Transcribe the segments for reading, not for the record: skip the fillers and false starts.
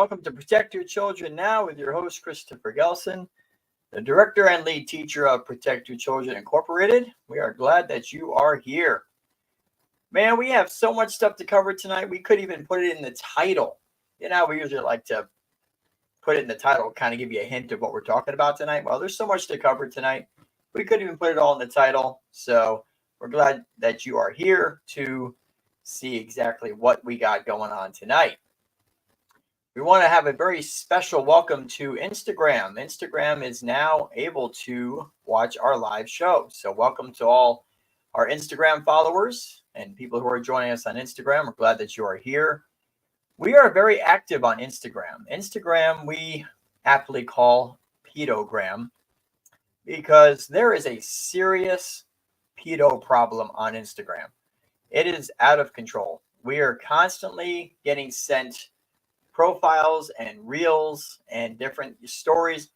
Welcome to Protect Your Children Now with your host, Christopher Gelson, the director and lead teacher of Protect Your Children Incorporated. We are glad that you are here. Man, we have so much stuff to cover tonight. We could even put it in the title. You know, we usually like to put it in the title, kind of give you a hint of what we're talking about tonight. Well, there's so much to cover tonight. We couldn't even put it all in the title. So we're glad that you are here to see exactly what we got going on tonight. We want to have a very special welcome to Instagram. Instagram is now able to watch our live show. So welcome to all our Instagram followers and people who are joining us on Instagram. We're glad that you are here. We are very active on Instagram. Instagram we aptly call pedogram because there is a serious pedo problem on Instagram. It is out of control. We are constantly getting sent profiles and reels and different stories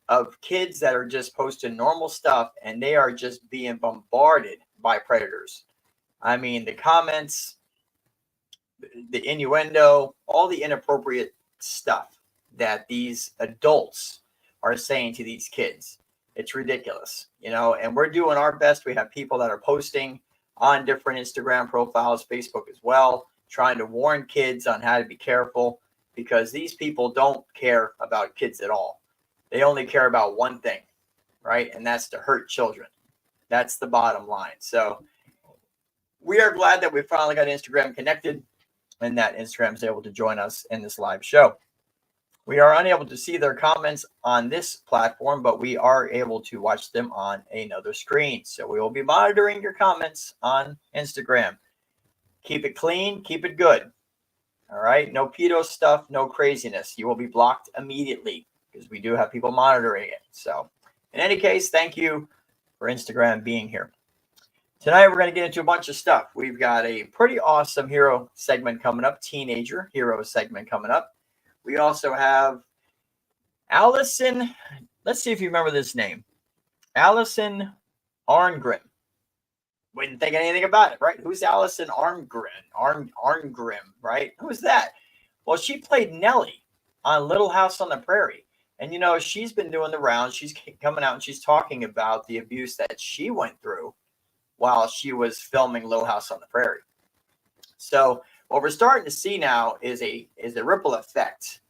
of kids that are just posting normal stuff, and they are just being bombarded by predators. I mean, the comments, the innuendo, all the inappropriate stuff that these adults are saying to these kids. It's ridiculous, you know, and we're doing our best. We have people that are posting on different Instagram profiles, Facebook as well, trying to warn kids on how to be careful, because these people don't care about kids at all. They only care about one thing, right? And that's to hurt children. That's the bottom line. So we are glad that we finally got Instagram connected and that Instagram is able to join us in this live show. We are unable to see their comments on this platform, but we are able to watch them on another screen. So we will be monitoring your comments on Instagram. Keep it clean, keep it good. All right, no pedo stuff, no craziness. You will be blocked immediately because we do have people monitoring it. So in any case, thank you for Instagram being here. Tonight, we're going to get into a bunch of stuff. We've got a pretty awesome hero segment coming up, teenager hero segment coming up. We also have Allison. Let's see if you remember this name. Allison Arngrim. Wouldn't think anything about it, right? Who's Allison Arngrim, right? Who's that? Well, she played Nellie on Little House on the Prairie. And, you know, she's been doing the rounds. She's coming out and she's talking about the abuse that she went through while she was filming Little House on the Prairie. So what we're starting to see now is a ripple effect.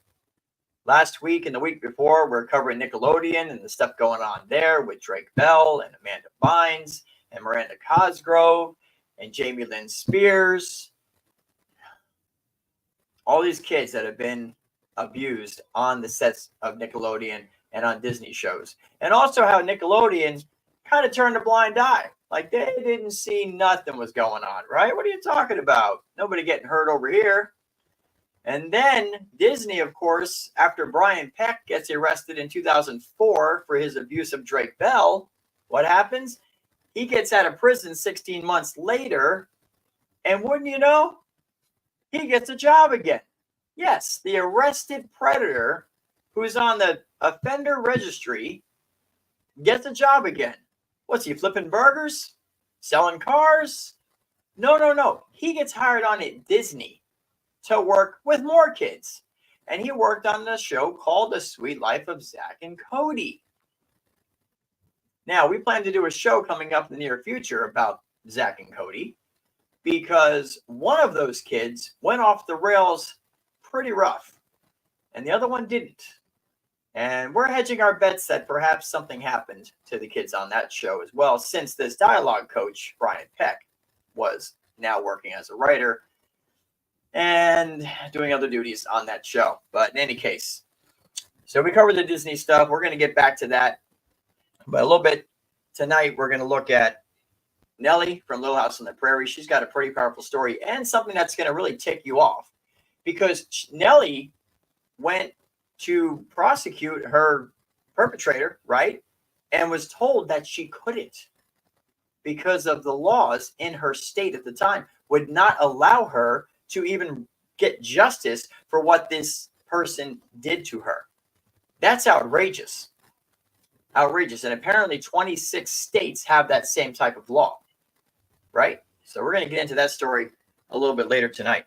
Last week and the week before, we're covering Nickelodeon and the stuff going on there with Drake Bell and Amanda Bynes and Miranda Cosgrove and Jamie Lynn Spears. All these kids that have been abused on the sets of Nickelodeon and on Disney shows. And also how Nickelodeon kind of turned a blind eye. Like they didn't see nothing was going on, right? What are you talking about? Nobody getting hurt over here. And then Disney, of course, after Brian Peck gets arrested in 2004 for his abuse of Drake Bell, what happens? He gets out of prison 16 months later, and wouldn't you know, he gets a job again. Yes, the arrested predator who's on the offender registry gets a job again. What's he, flipping burgers? Selling cars? No. He gets hired on at Disney to work with more kids. And he worked on the show called The Sweet Life of Zach and Cody. Now, we plan to do a show coming up in the near future about Zach and Cody because one of those kids went off the rails pretty rough and the other one didn't. And we're hedging our bets that perhaps something happened to the kids on that show as well, since this dialogue coach, Brian Peck, was now working as a writer and doing other duties on that show. But in any case, so we covered the Disney stuff. We're going to get back to that. But a little bit tonight, we're going to look at Nellie from Little House on the Prairie. She's got a pretty powerful story and something that's going to really tick you off because Nellie went to prosecute her perpetrator, right? And was told that she couldn't because of the laws in her state at the time would not allow her to even get justice for what this person did to her. That's outrageous. Outrageous. And apparently 26 states have that same type of law, right? So we're going to get into that story a little bit later tonight.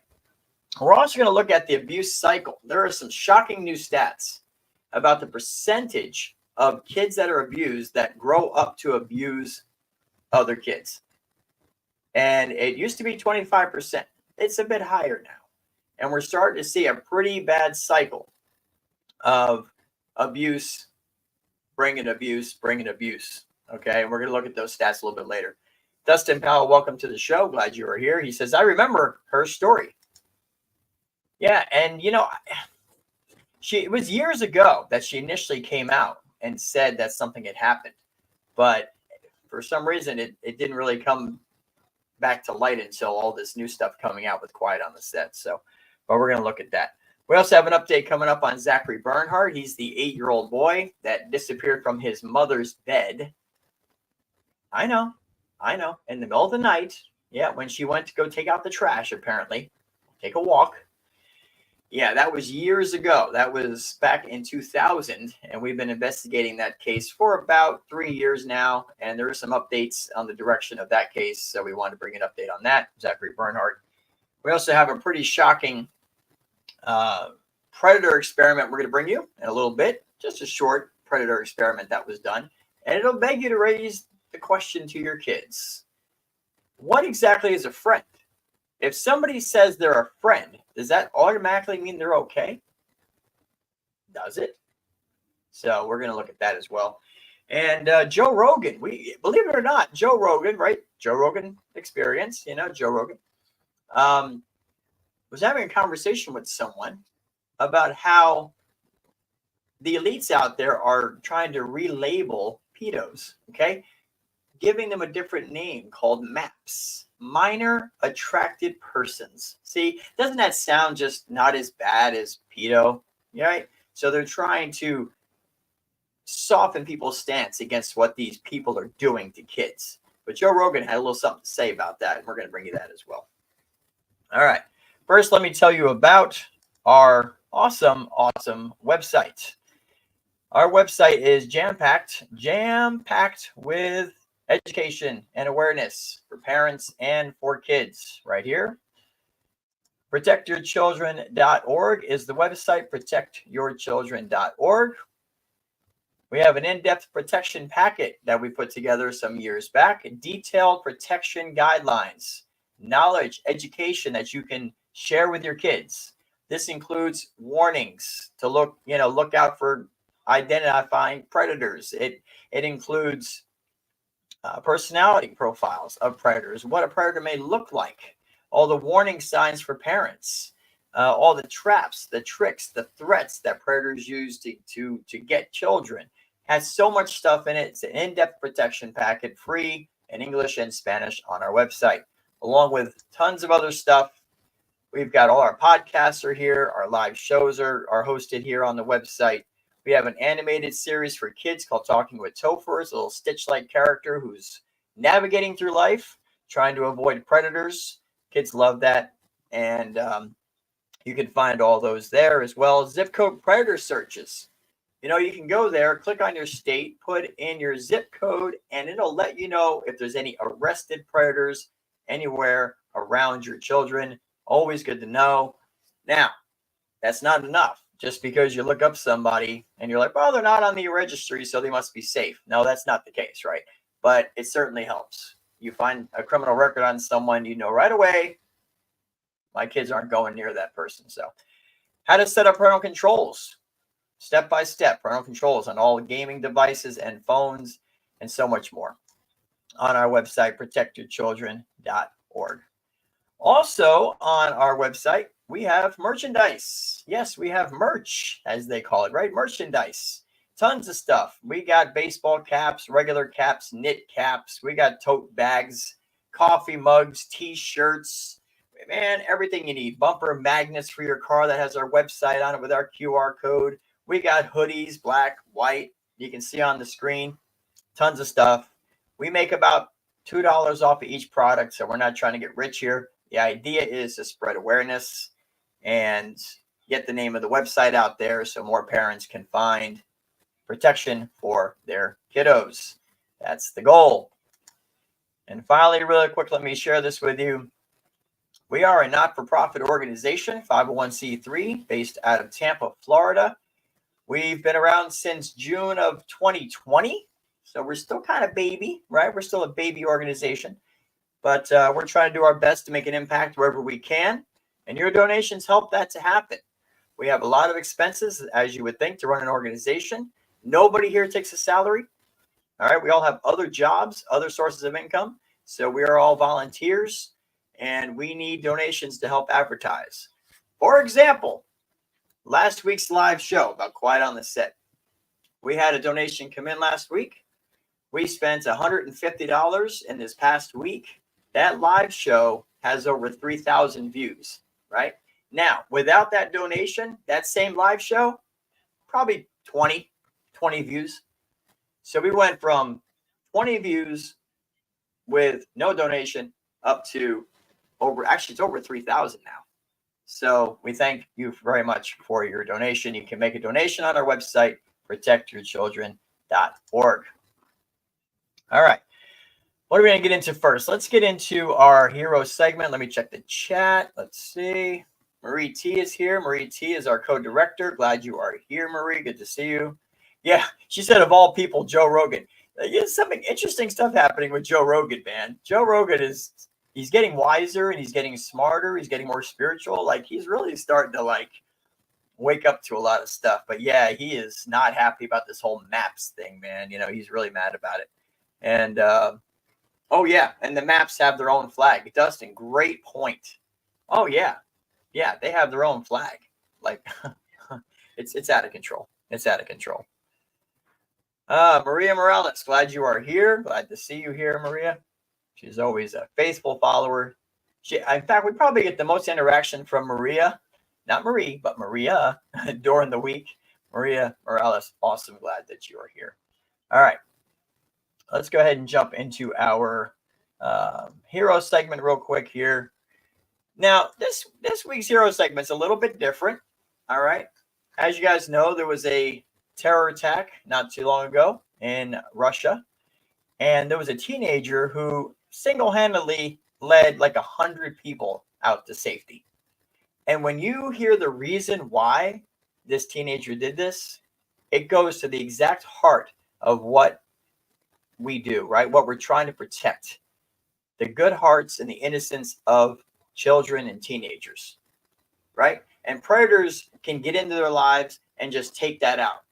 We're also going to look at the abuse cycle. There are some shocking new stats about the percentage of kids that are abused that grow up to abuse other kids. And it used to be 25%. It's a bit higher now. And we're starting to see a pretty bad cycle of abuse, bringing abuse, bringing abuse. Okay, and we're going to look at those stats a little bit later. Dustin Powell, welcome to the show. Glad you are here. He says, I remember her story. Yeah, and you know, it was years ago that she initially came out and said that something had happened. But for some reason, it didn't really come back to light until all this new stuff coming out with Quiet on the Set. So, but we're going to look at that. We also have an update coming up on Zachary Bernhardt. He's the 8-year-old boy that disappeared from his mother's bed. I know. In the middle of the night. Yeah, when she went to go take out the trash, apparently. Take a walk. Yeah, that was years ago. That was back in 2000, and we've been investigating that case for about 3 years now, and there are some updates on the direction of that case, so we wanted to bring an update on that, Zachary Bernhardt. We also have a pretty shocking predator experiment we're going to bring you in a little bit, just a short predator experiment that was done, and it'll beg you to raise the question to your kids. What exactly is a friend? If somebody says they're a friend, does that automatically mean they're okay? Does it? So we're going to look at that as well. And Joe Rogan, believe it or not, Joe Rogan, right? Joe Rogan Experience, Joe Rogan, was having a conversation with someone about how the elites out there are trying to relabel pedos, okay? Giving them a different name called MAPS. Minor attracted persons. See, doesn't that sound just not as bad as pedo? Right? So they're trying to soften people's stance against what these people are doing to kids. But Joe Rogan had a little something to say about that, and we're going to bring you that as well. All right. First, let me tell you about our awesome website. Our website is jam-packed with education and awareness for parents and for kids right here. Protectyourchildren.org is the website, protectyourchildren.org. We have an in-depth protection packet that we put together some years back, detailed protection guidelines, knowledge, education that you can share with your kids. This includes warnings to look out for identifying predators. It includes personality profiles of predators, what a predator may look like, all the warning signs for parents, all the traps, the tricks, the threats that predators use to get children. Has so much stuff in it. It's an in-depth protection packet, free in English and Spanish on our website, along with tons of other stuff. We've got all our podcasts are here. Our live shows are hosted here on the website. We have an animated series for kids called Talking with Topher. It's a little Stitch-like character who's navigating through life, trying to avoid predators. Kids love that. And you can find all those there, as well as zip code predator searches. You can go there, click on your state, put in your zip code, and it'll let you know if there's any arrested predators anywhere around your children. Always good to know. Now, that's not enough. Just because you look up somebody and you're like, well, they're not on the registry, so they must be safe. No, that's not the case, right? But it certainly helps. You find a criminal record on someone, you know right away, my kids aren't going near that person. So how to set up parental controls, step-by-step parental controls on all gaming devices and phones and so much more on our website, protectyourchildren.org. Also on our website, we have merchandise. Yes, we have merch, as they call it, right? Merchandise. Tons of stuff. We got baseball caps, regular caps, knit caps. We got tote bags, coffee mugs, T-shirts. Man, everything you need. Bumper magnets for your car that has our website on it with our QR code. We got hoodies, black, white. You can see on the screen. Tons of stuff. We make about $2 off of each product, so we're not trying to get rich here. The idea is to spread awareness and get the name of the website out there so more parents can find protection for their kiddos. That's the goal. And finally, really quick, let me share this with you. We are a not-for-profit organization, 501c3, based out of Tampa, Florida. We've been around since June of 2020, so we're still kind of baby, right? We're still a baby organization, but we're trying to do our best to make an impact wherever we can, and your donations help that to happen. We have a lot of expenses, as you would think, to run an organization. Nobody here takes a salary. All right, we all have other jobs, other sources of income, so we are all volunteers, and we need donations to help advertise. For example, last week's live show about Quiet on the Set. We had a donation come in last week. We spent $150 in this past week. That live show has over 3,000 views, right? Now, without that donation, that same live show, probably 20 views. So we went from 20 views with no donation up to it's over 3,000 now. So we thank you very much for your donation. You can make a donation on our website, protectyourchildren.org. All right. What are we going to get into first? Let's get into our hero segment. Let me check the chat. Let's see. Marie T is here. Marie T is our co-director. Glad you are here, Marie. Good to see you. Yeah, she said of all people, Joe Rogan. There's something interesting stuff happening with Joe Rogan, man. Joe Rogan he's getting wiser and he's getting smarter. He's getting more spiritual. Like he's really starting to wake up to a lot of stuff. But yeah, he is not happy about this whole maps thing, man. You know, he's really mad about it. And oh yeah, and the maps have their own flag. Dustin, great point. Oh yeah, they have their own flag. Like it's out of control. It's out of control. Maria Morales, glad you are here. Glad to see you here, Maria. She's always a faithful follower. In fact, we probably get the most interaction from Maria, not Marie, but Maria during the week. Maria Morales, awesome. Glad that you are here. All right. Let's go ahead and jump into our hero segment real quick here. Now, this week's hero segment is a little bit different. All right. As you guys know, there was a terror attack not too long ago in Russia. And there was a teenager who single-handedly led 100 people out to safety. And when you hear the reason why this teenager did this, it goes to the exact heart of what we do, right? What we're trying to protect. The good hearts and the innocence of children and teenagers, right? And predators can get into their lives and just take that out,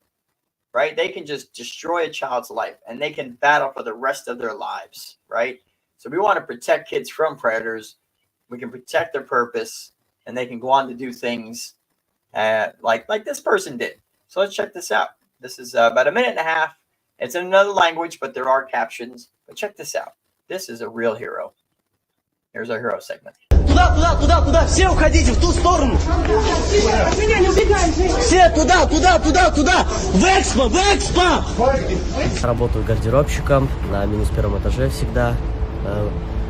right? They can just destroy a child's life and they can battle for the rest of their lives, right? So we want to protect kids from predators. We can protect their purpose and they can go on to do things like this person did. So let's check this out. This is about a minute and a half. It's in another language, but there are captions. But check this out. This is a real hero. Here's our hero segment. Туда, все уходите в ту сторону. Меня не убегайте. Все туда, в экспо. Работаю гардеробщиком на минус первом этаже всегда.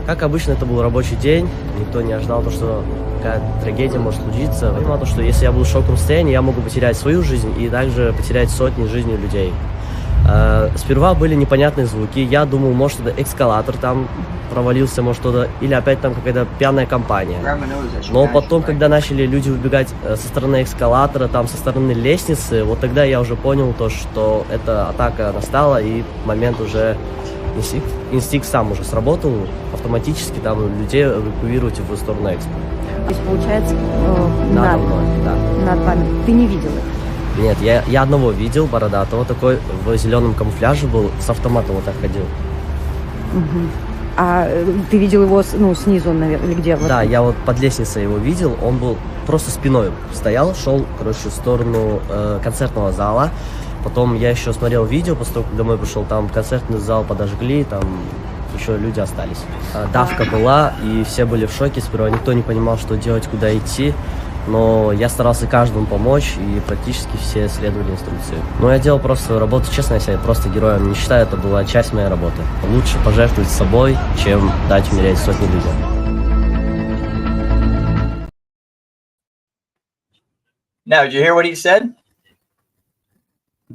Как обычно, это был рабочий день. Никто не ожидал, что какая-то трагедия может случиться. Я понимал, что если я буду в шоковом состоянии, я могу потерять свою жизнь и также потерять сотни жизней людей. Сперва были непонятные звуки. Я думал, может, это эскалатор там провалился, может, что-то, или опять там какая-то пьяная компания. Но потом, когда начали люди убегать со стороны эскалатора, там со стороны лестницы, вот тогда я уже понял то, что эта атака настала, и момент уже инстинкт сам уже сработал, автоматически там людей эвакуировать в сторону экспо. То есть, получается, над мной, да. Над вами. Ты не видел их? Нет, я одного видел, бородатого, такой в зеленом камуфляже был, с автоматом вот так ходил. Угу. А ты видел его снизу, наверное, или где? Да, я вот под лестницей его видел, он был просто спиной стоял, шел, короче, в сторону концертного зала. Потом я еще смотрел видео, после того, как домой пришел, там концертный зал подожгли, там еще люди остались. Давка была, и все были в шоке сперва, никто не понимал, что делать, куда идти. Но я старался каждому помочь, и практически все следовали инструкции. Но я делал просто свою работу, честно, я себя просто героем не считаю, это была часть моей работы. Лучше пожертвовать собой, чем дать умереть сотни людям. Now, did you hear what he said?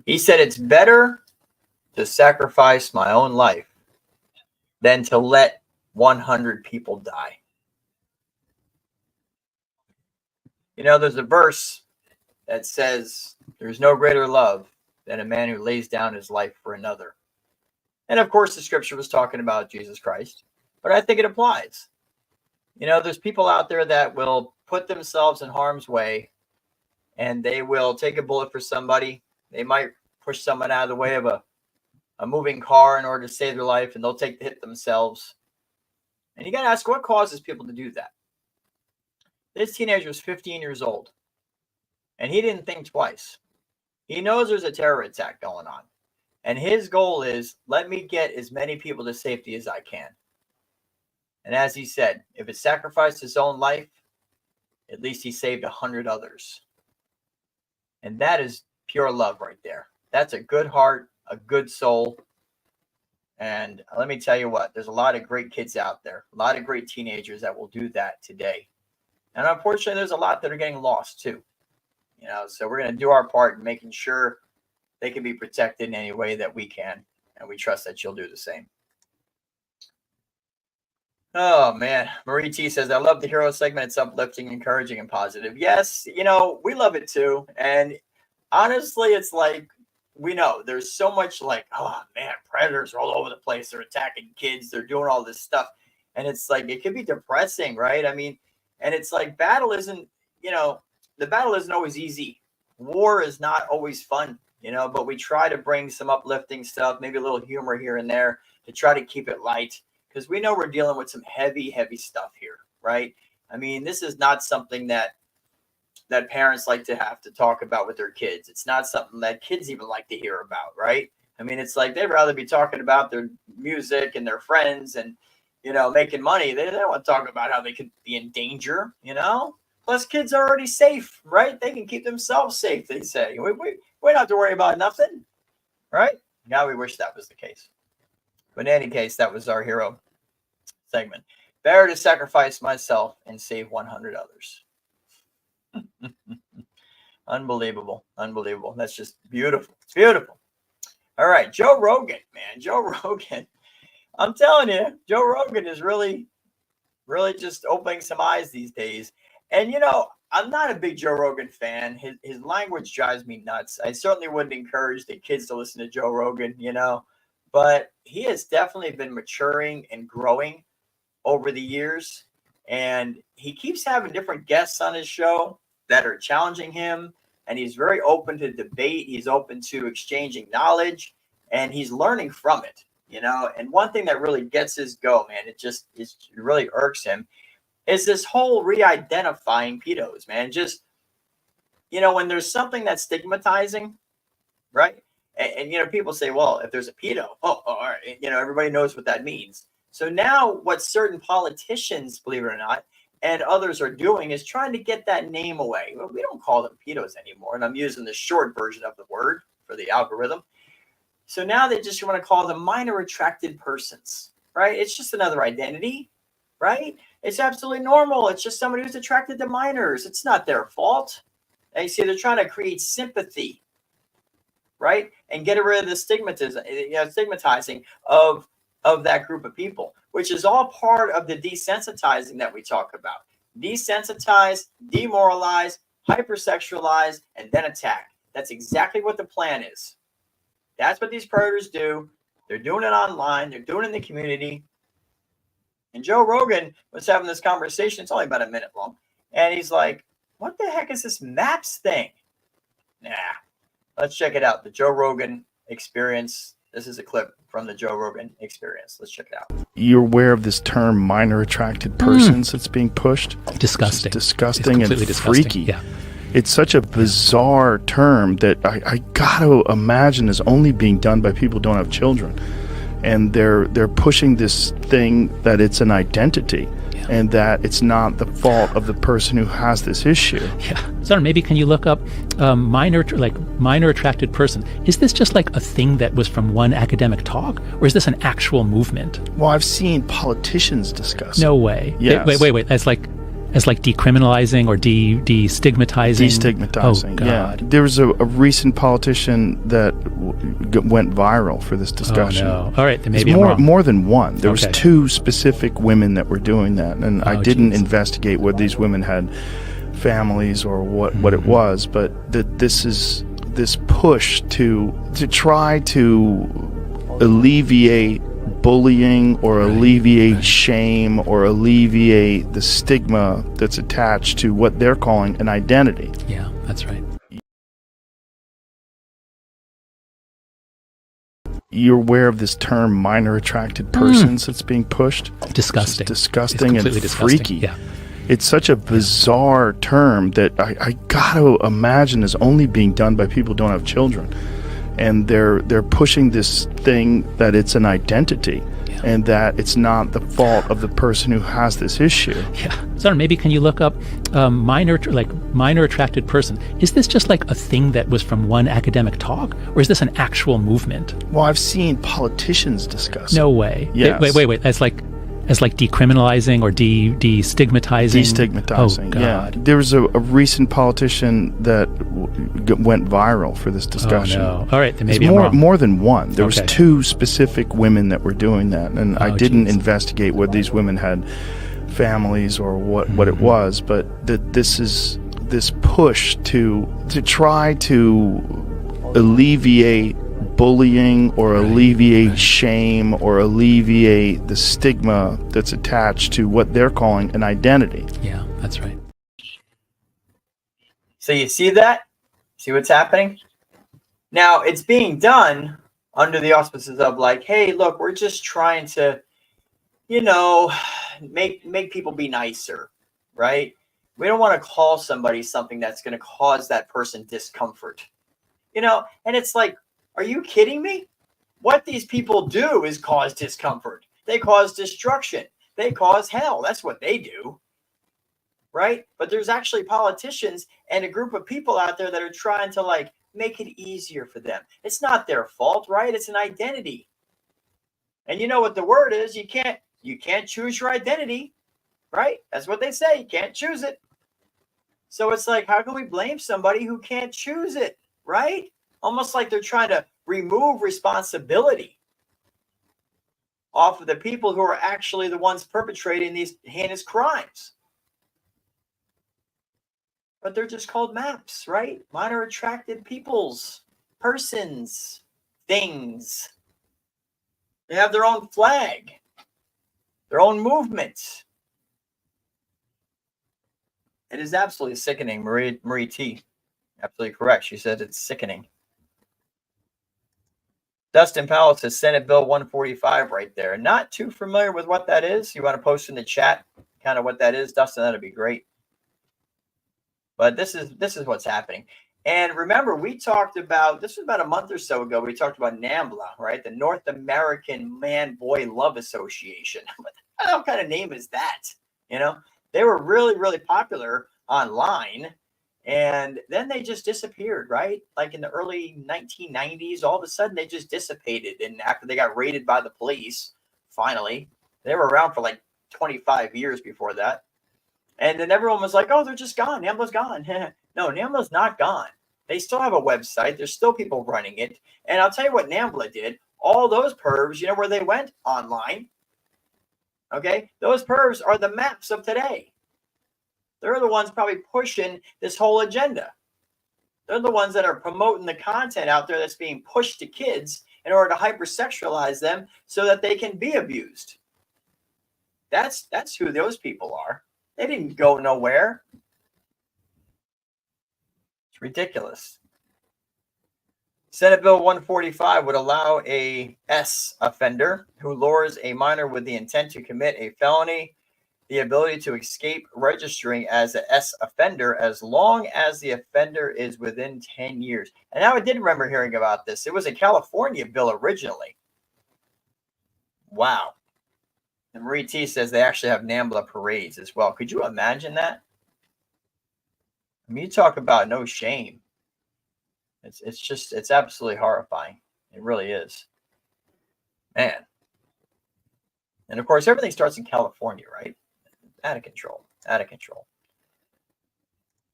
He said it's better to sacrifice my own life than to let 100 people die. You know, there's a verse that says, there's no greater love than a man who lays down his life for another. And of course, the scripture was talking about Jesus Christ, but I think it applies. You know, there's people out there that will put themselves in harm's way, and they will take a bullet for somebody. They might push someone out of the way of a moving car in order to save their life, and they'll take the hit themselves. And you got to ask, what causes people to do that? This teenager was 15 years old, and he didn't think twice. He knows there's a terror attack going on, and his goal is, let me get as many people to safety as I can. And as he said, if it sacrificed his own life, at least he saved 100 others. And that is pure love right there. That's a good heart, a good soul. And let me tell you what, there's a lot of great kids out there, a lot of great teenagers that will do that today. And unfortunately, there's a lot that are getting lost too. You know, so we're going to do our part in making sure they can be protected in any way that we can. And we trust that you'll do the same. Oh, man. Marie T says, I love the hero segment. It's uplifting, encouraging, and positive. Yes, you know, we love it too. And honestly, it's like, we know there's so much like, oh, man, predators are all over the place. They're attacking kids. They're doing all this stuff. And it's like, it can be depressing, right? I mean, and it's like battle isn't, you know, the battle isn't always easy. War is not always fun, you know, but we try to bring some uplifting stuff, maybe a little humor here and there to try to keep it light. Because we know we're dealing with some heavy, heavy stuff here, right? I mean, this is not something that parents like to have to talk about with their kids. It's not something that kids even like to hear about, right? I mean, it's like they'd rather be talking about their music and their friends and, you know, making money. They don't want to talk about how they could be in danger, you know? Plus, kids are already safe, right? They can keep themselves safe, they say. We don't have to worry about nothing, right? Now we wish that was the case. But in any case, that was our hero segment. Better to sacrifice myself and save 100 others. Unbelievable. Unbelievable. That's just beautiful. It's beautiful. All right. Joe Rogan, man. Joe Rogan. I'm telling you, Joe Rogan is really, really just opening some eyes these days. And, you know, I'm not a big Joe Rogan fan. His language drives me nuts. I certainly wouldn't encourage the kids to listen to Joe Rogan, you know. But he has definitely been maturing and growing over the years. And he keeps having different guests on his show that are challenging him. And he's very open to debate. He's open to exchanging knowledge. And he's learning from it, you know. And one thing that really gets his go, man, it really irks him, is this whole re-identifying pedos, man. Just, you know, when there's something that's stigmatizing, right? And, you know, people say, well, if there's a pedo, all right, you know, everybody knows what that means. So now what certain politicians, believe it or not, and others are doing is trying to get that name away. Well, we don't call them pedos anymore. And I'm using the short version of the word for the algorithm. So now they just want to call them minor attracted persons, right? It's just another identity, right? It's absolutely normal. It's just somebody who's attracted to minors. It's not their fault. And you see, they're trying to create sympathy, right? And get rid of the stigmatizing of that group of people, which is all part of the desensitizing that we talk about. Desensitize, demoralize, hypersexualize, and then attack. That's exactly what the plan is. That's what these predators do. They're doing it online. They're doing it in the community. And Joe Rogan was having this conversation. It's only about a minute long. And he's like, what the heck is this MAPS thing? Nah. Let's check it out. The Joe Rogan Experience. This is a clip from the Joe Rogan Experience. Let's check it out. You're aware of this term minor attracted persons that's being pushed? Disgusting. It's disgusting and disgusting. freaky. Yeah. It's such a bizarre term that I got to imagine is only being done by people who don't have children. And they're pushing this thing that it's an identity. Yeah. And that it's not the fault of the person who has this issue. Yeah. So maybe can you look up minor attracted person? Is this just like a thing that was from one academic talk, or is this an actual movement? Well, I've seen politicians discuss it. No way. Yes. Wait. As like decriminalizing or destigmatizing? Destigmatizing, oh, God. yeah. There was a recent politician that went viral for this discussion. Oh, no. All right, then maybe I'm wrong. More than one. There was 2 specific women that were doing that, and I didn't investigate whether these women had families or what it was, but that this push to try to alleviate bullying or alleviate shame or alleviate the stigma that's attached to what they're calling an identity. Yeah, that's right. You're aware of this term minor attracted persons that's being pushed? Disgusting. It's disgusting It's and completely freaky. disgusting. Yeah. It's such a bizarre term that I gotta imagine is only being done by people who don't have children. And they're pushing this thing that it's an identity and that it's not the fault of the person who has this issue. Yeah. So maybe can you look up minor attracted person? Is this just like a thing that was from one academic talk, or is this an actual movement? Well, I've seen politicians discuss No it. way. Yes. Wait. As like decriminalizing or destigmatizing. Destigmatizing. Oh, God. Yeah. There was a recent politician that went viral for this discussion. Oh, no. All right, then maybe There's I'm wrong. more than one. There was Okay. 2 specific women that were doing that, and I didn't geez. investigate whether these women had families or what it was, but that this push to try to alleviate bullying or alleviate shame or alleviate the stigma that's attached to what they're calling an identity. Yeah, that's right. So you see that? See what's happening? Now it's being done under the auspices of like, hey, look, we're just trying to, make people be nicer, right? We don't want to call somebody something that's going to cause that person discomfort, and it's like, are you kidding me? What these people do is cause discomfort. They cause destruction. They cause hell. That's what they do. Right? But there's actually politicians and a group of people out there that are trying to make it easier for them. It's not their fault, right? It's an identity. And you know what the word is? You can't choose your identity, right? That's what they say. You can't choose it. So it's like, how can we blame somebody who can't choose it, right? Almost like they're trying to remove responsibility off of the people who are actually the ones perpetrating these heinous crimes. But they're just called maps, right? Minor attracted peoples, persons, things. They have their own flag, their own movement. It is absolutely sickening, Marie T. Absolutely correct. She said it's sickening. Dustin Powell says Senate Bill 145 right there. Not too familiar with what that is. You want to post in the chat kind of what that is, Dustin? That'd be great. But this is what's happening. And remember, we talked about, this was about a month or so ago, we talked about NAMBLA, right? The North American Man-Boy Love Association. What the hell kind of name is that? They were really, really popular online. And then they just disappeared, right? Like in the early 1990s, all of a sudden they just dissipated. And after they got raided by the police, finally, they were around for like 25 years before that. And then everyone was like, oh, they're just gone. NAMBLA's gone. No, NAMBLA's not gone. They still have a website. There's still people running it. And I'll tell you what NAMBLA did. All those pervs, you know where they went? Online. Okay? Those pervs are the maps of today. They're the ones probably pushing this whole agenda. They're the ones that are promoting the content out there that's being pushed to kids in order to hypersexualize them so that they can be abused. That's who those people are. They didn't go nowhere. It's ridiculous. Senate Bill 145 would allow a S offender who lures a minor with the intent to commit a felony the ability to escape registering as an S offender as long as the offender is within 10 years. And now I did remember hearing about this. It was a California bill originally. Wow. And Marie T says they actually have NAMBLA parades as well. Could you imagine that? I mean, you talk about no shame. It's absolutely horrifying. It really is. Man. And of course, everything starts in California, right? Out of control.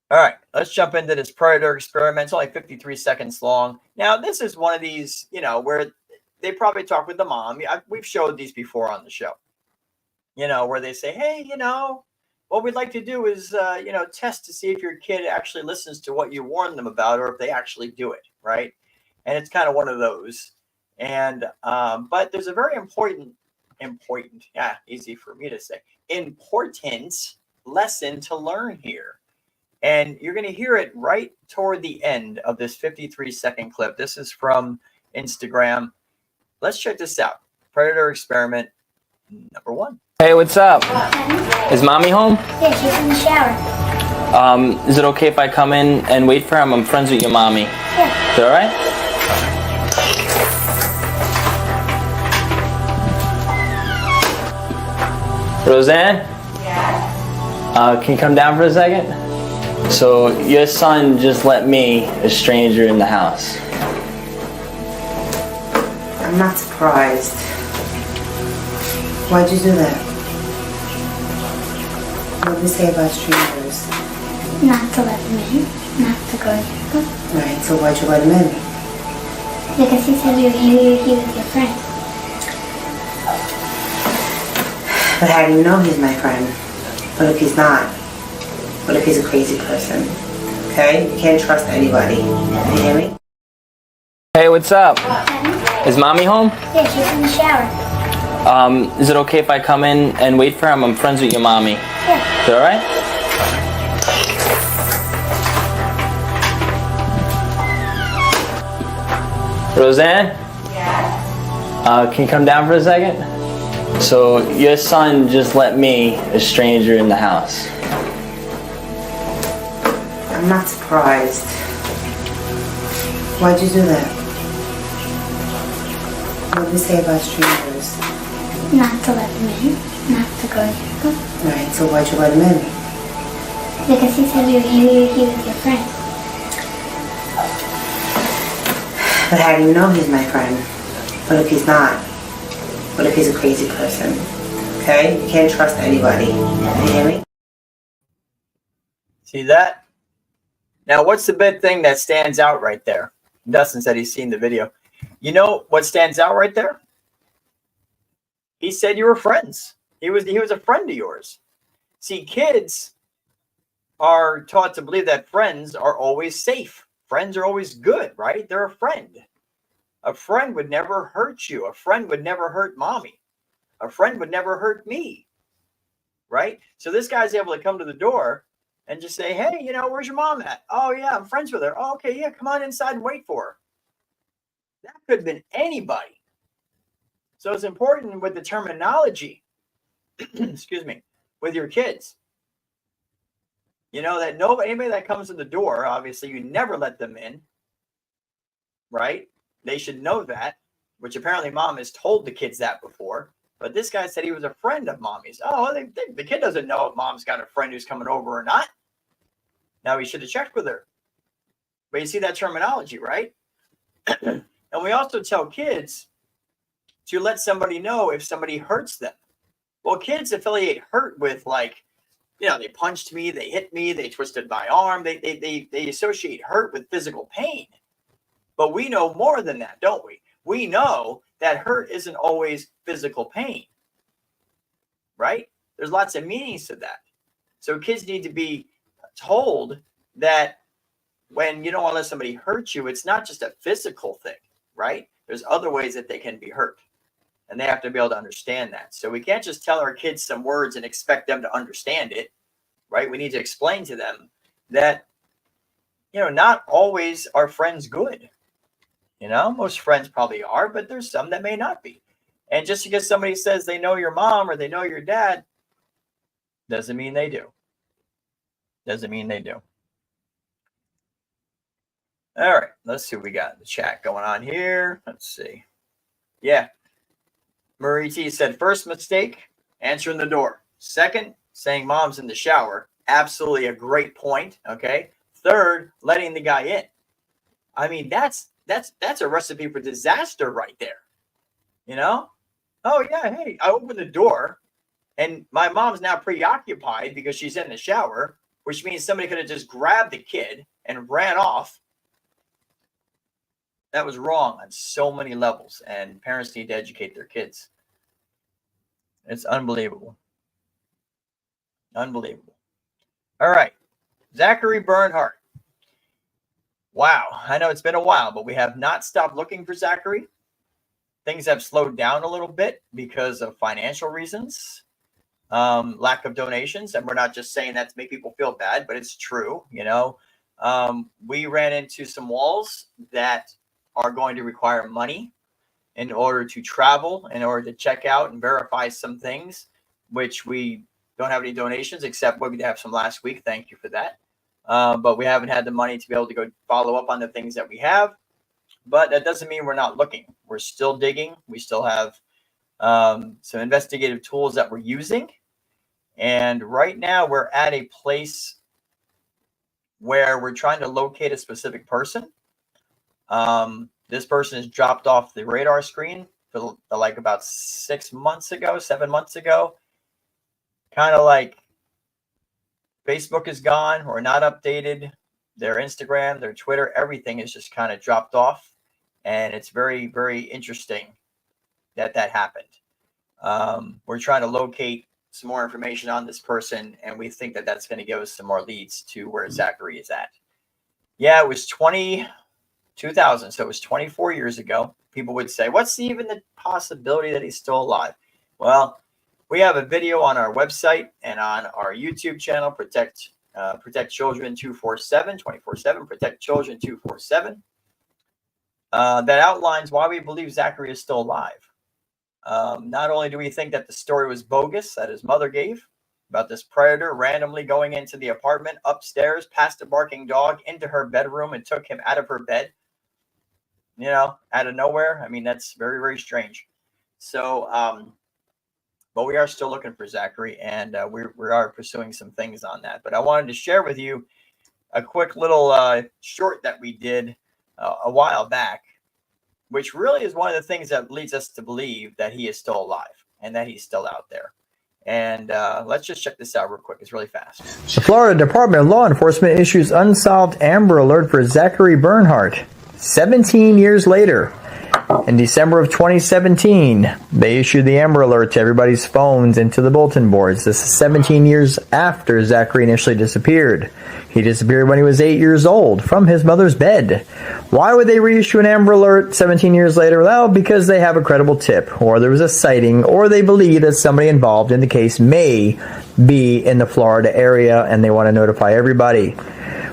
All right, let's jump into this predator experiment. It's only 53 seconds long. Now, this is one of these, where they probably talk with the mom. We've showed these before on the show. Where they say, hey, what we'd like to do is, test to see if your kid actually listens to what you warn them about, or if they actually do it, right? And it's kind of one of those. And but there's a very important, easy for me to say, important lesson to learn here. And you're going to hear it right toward the end of this 53-second clip. This is from Instagram. Let's check this out. Predator experiment number 1. Hey, what's up? Is mommy home? Yeah, she's in the shower. Is it okay if I come in and wait for her? I'm friends with your mommy. Yeah. Is that all right? Roseanne? Yeah? Can you come down for a second? So, your son just let me, a stranger, in the house. I'm not surprised. Why'd you do that? What did we say about strangers? Not to let him in. Not to go near him. Right, so why'd you let him in? Because he said he was your friend. But how do you know he's my friend? What if he's not? What if he's a crazy person? Okay? You can't trust anybody. You hear me? Hey, what's up? Is mommy home? Yeah, she's in the shower. Is it okay if I come in and wait for her? I'm friends with your mommy. Yeah. Is that all right? Roseanne? Yeah? Can you come down for a second? So, your son just let me, a stranger, in the house. I'm not surprised. Why'd you do that? What did we say about strangers? Not to let him in. Not to go near him. Right, so why'd you let him in? Because he said he was your friend. But how do you know he's my friend? What if he's not? What if he's a crazy person? Okay? You can't trust anybody. You hear me? See that? Now, what's the big thing that stands out right there? Dustin said he's seen the video. You know what stands out right there? He said you were friends. He was a friend of yours. See, kids are taught to believe that friends are always safe. Friends are always good, right? They're a friend. A friend would never hurt you. A friend would never hurt mommy. A friend would never hurt me, right? So this guy's able to come to the door and just say, hey, where's your mom at? Oh, yeah, I'm friends with her. Oh, okay, yeah, come on inside and wait for her. That could have been anybody. So it's important with the terminology, excuse me, with your kids. That anybody that comes in the door, obviously, you never let them in, right? They should know that, which apparently mom has told the kids that before. But this guy said he was a friend of mommy's. Oh, the kid doesn't know if mom's got a friend who's coming over or not. Now, he should have checked with her. But you see that terminology, right? And we also tell kids to let somebody know if somebody hurts them. Well, kids affiliate hurt with, like, they punched me, they hit me, they twisted my arm. They associate hurt with physical pain. But we know more than that, don't we? We know that hurt isn't always physical pain, right? There's lots of meanings to that. So kids need to be told that when you don't want to let somebody hurt you, it's not just a physical thing, right? There's other ways that they can be hurt. And they have to be able to understand that. So we can't just tell our kids some words and expect them to understand it, right? We need to explain to them that, not always are friends good. Most friends probably are, but there's some that may not be. And just because somebody says they know your mom or they know your dad, doesn't mean they do. Doesn't mean they do. All right, let's see what we got in the chat going on here. Let's see. Yeah. Marie T said, first mistake, answering the door. Second, saying mom's in the shower. Absolutely a great point. Okay. Third, letting the guy in. I mean, that's a recipe for disaster right there. Oh yeah, hey, I opened the door and my mom's now preoccupied because she's in the shower, which means somebody could have just grabbed the kid and ran off. That was wrong on so many levels, and parents need to educate their kids. It's unbelievable. Unbelievable. All right. Zachary Bernhardt. Wow. I know it's been a while, but we have not stopped looking for Zachary. Things have slowed down a little bit because of financial reasons, lack of donations. And we're not just saying that to make people feel bad, but it's true. You know, we ran into some walls that are going to require money in order to travel, in order to check out and verify some things, which we don't have any donations, except what we have some last week. Thank you for that. But we haven't had the money to be able to go follow up on the things that we have. But that doesn't mean we're not looking. We're still digging. We still have some investigative tools that we're using. And right now we're at a place where we're trying to locate a specific person. This person has dropped off the radar screen for like about 7 months ago. Kind of like Facebook is gone or not updated. Their Instagram, their Twitter, everything is just kind of dropped off. And it's very, very interesting that happened. We're trying to locate some more information on this person, and we think that that's going to give us some more leads to where Zachary is at. Yeah, it was 2000, so it was 24 years ago. People would say, what's even the possibility that he's still alive? Well, we have a video on our website and on our YouTube channel, Protect Children 24/7, Protect Children 247. That outlines why we believe Zachary is still alive. Not only do we think that the story was bogus that his mother gave about this predator randomly going into the apartment upstairs, past a barking dog, into her bedroom and took him out of her bed, you know, out of nowhere. I mean, that's very, very strange. So, but we are still looking for Zachary, and we are pursuing some things on that. But I wanted to share with you a quick little short that we did a while back, which really is one of the things that leads us to believe that he is still alive and that he's still out there. And let's just check this out real quick. It's really fast. The Florida Department of Law Enforcement issues unsolved Amber Alert for Zachary Bernhardt 17 years later. In December of 2017, they issued the Amber Alert to everybody's phones and to the bulletin boards. This is 17 years after Zachary initially disappeared. He disappeared when he was 8 years old from his mother's bed. Why would they reissue an Amber Alert 17 years later? Well, because they have a credible tip, or there was a sighting, or they believe that somebody involved in the case may be in the Florida area, and they want to notify everybody.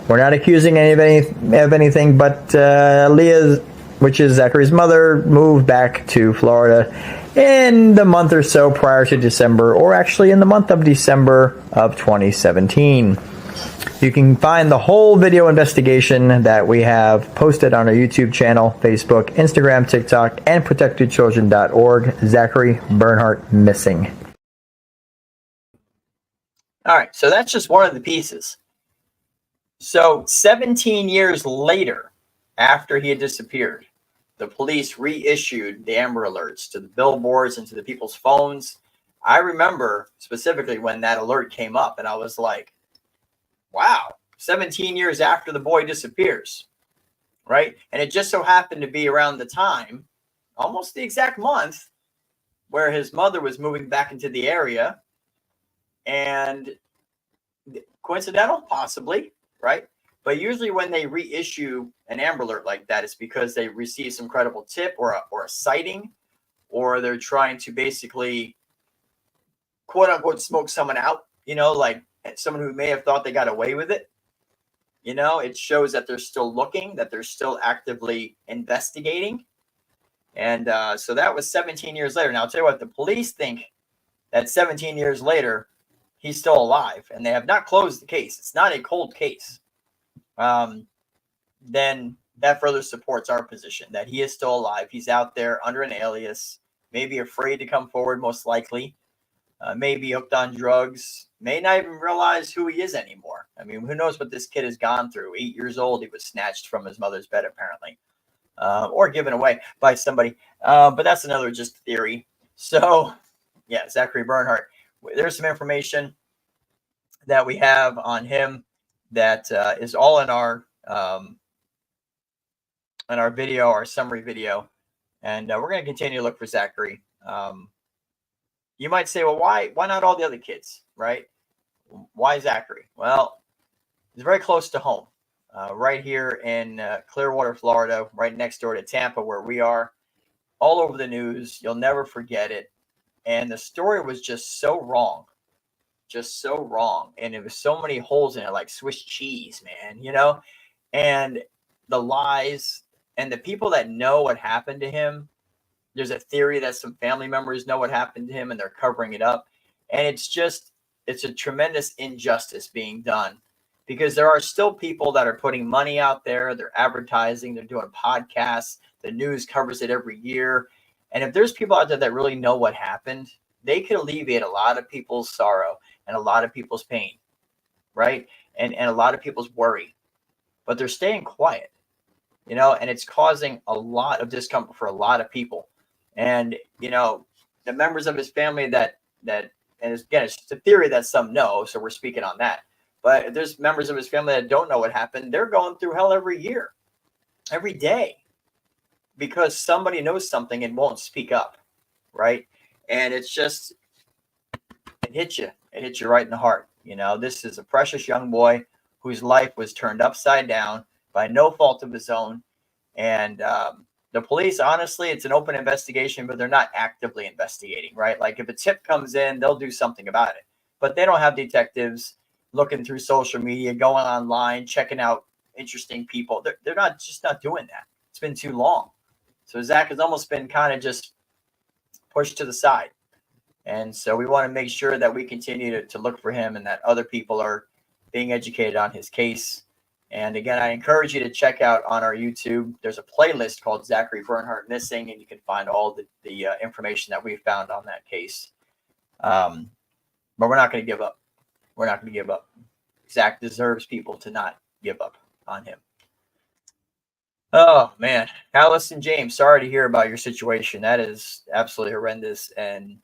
We're not accusing of anything, but Leah, which is Zachary's mother, moved back to Florida in the month or so prior to December, or actually in the month of December of 2017. You can find the whole video investigation that we have posted on our YouTube channel, Facebook, Instagram, TikTok, and protectedchildren.org. Zachary Bernhardt missing. All right, so that's just one of the pieces. So 17 years later, after he had disappeared, the police reissued the Amber Alerts to the billboards and to the people's phones. I remember specifically when that alert came up, and I was like, wow, 17 years after the boy disappears, right? And it just so happened to be around the time, almost the exact month, where his mother was moving back into the area. And coincidental? Possibly, right? But usually when they reissue an Amber Alert like that, it's because they receive some credible tip or a sighting, or they're trying to basically, quote unquote, smoke someone out, you know, like someone who may have thought they got away with it. You know, it shows that they're still looking, that they're still actively investigating. And so that was 17 years later. Now, I'll tell you what, the police think that 17 years later, he's still alive, and they have not closed the case. It's not a cold case. Then that further supports our position that he is still alive. He's out there under an alias, maybe afraid to come forward, most likely, maybe hooked on drugs, may not even realize who he is anymore. I mean, who knows what this kid has gone through? 8 years old, he was snatched from his mother's bed, apparently, or given away by somebody. But that's another just theory. So, yeah, Zachary Bernhardt. There's some information that we have on him that is all in our video, our summary video, and we're going to continue to look for Zachary. You might say, well, why not all the other kids, right? Why Zachary? Well, he's very close to home, right here in Clearwater, Florida, right next door to Tampa, where we are. All over the news. You'll never forget it. And the story was just so wrong. Just so wrong. And it was so many holes in it, like Swiss cheese, man, you know? And the lies and the people that know what happened to him. There's a theory that some family members know what happened to him and they're covering it up. And it's a tremendous injustice being done, because there are still people that are putting money out there. They're advertising, they're doing podcasts. The news covers it every year. And if there's people out there that really know what happened, they could alleviate a lot of people's sorrow and a lot of people's pain, right? And a lot of people's worry. But they're staying quiet, you know, and it's causing a lot of discomfort for a lot of people. And, you know, the members of his family that and again, it's just a theory that some know, so we're speaking on that. But if there's members of his family that don't know what happened, they're going through hell every year, every day, because somebody knows something and won't speak up, right? And it's just, it hits you right in the heart. You know, this is a precious young boy whose life was turned upside down by no fault of his own. And the police, honestly, it's an open investigation, but they're not actively investigating, right? Like if a tip comes in, they'll do something about it. But they don't have detectives looking through social media, going online, checking out interesting people. They're not doing that. It's been too long. So Zach has almost been kind of just pushed to the side. And so we want to make sure that we continue to look for him and that other people are being educated on his case. And again, I encourage you to check out on our YouTube. There's a playlist called Zachary Bernhardt Missing, and you can find all the information that we found on that case. But we're not going to give up. We're not going to give up. Zach deserves people to not give up on him. Oh, man. Allison James, sorry to hear about your situation. That is absolutely horrendous. And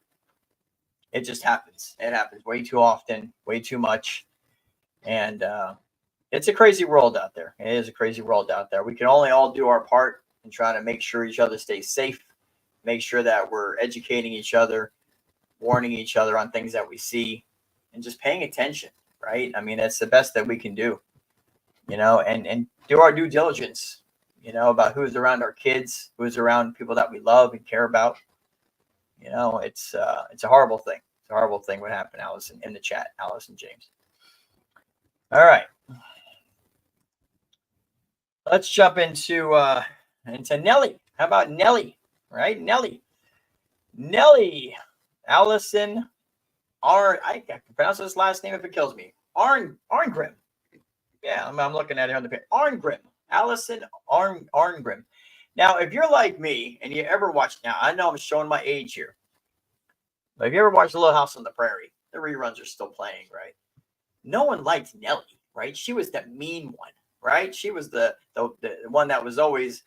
it just happens. It happens way too often, way too much. And it's a crazy world out there. It is a crazy world out there. We can only all do our part and try to make sure each other stays safe, make sure that we're educating each other, warning each other on things that we see, and just paying attention, right? I mean, that's the best that we can do, you know, and do our due diligence, you know, about who's around our kids, who's around people that we love and care about. You know, it's a horrible thing. It's a horrible thing what happened, Allison, in the chat, Allison James. All right. Let's jump into Nellie. How about Nellie? Right? Nellie, Allison I can pronounce his last name if it kills me. Arngrim. Yeah, I'm looking at it on the page. Arngrim. Allison Arngrim. Now, if you're like me and you ever watch, now I know I'm showing my age here, but if you ever watched Little House on the Prairie, the reruns are still playing, right? No one liked Nellie, right? She was the mean one, right? She was the one that was always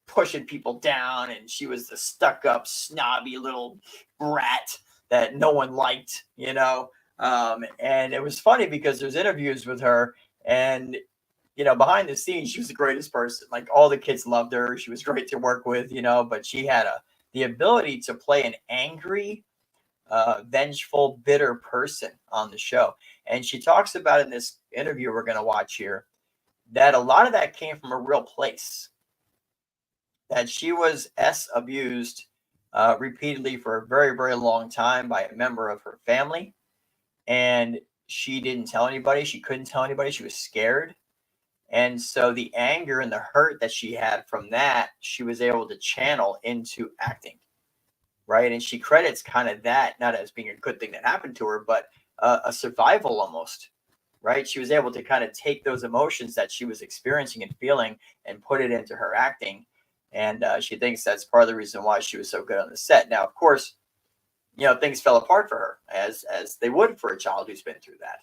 pushing people down, and she was the stuck-up, snobby little brat that no one liked, you know? And it was funny because there's interviews with her, and you know, behind the scenes, she was the greatest person. Like all the kids loved her. She was great to work with, you know, but she had the ability to play an angry, vengeful, bitter person on the show. And she talks about in this interview we're going to watch here that a lot of that came from a real place. That she was abused repeatedly for a very, very long time by a member of her family. And she didn't tell anybody. She couldn't tell anybody. She was scared. And so the anger and the hurt that she had from that, she was able to channel into acting, right? And she credits kind of that, not as being a good thing that happened to her, but a survival almost, right? She was able to kind of take those emotions that she was experiencing and feeling and put it into her acting. And she thinks that's part of the reason why she was so good on the set. Now, of course, you know, things fell apart for her as they would for a child who's been through that,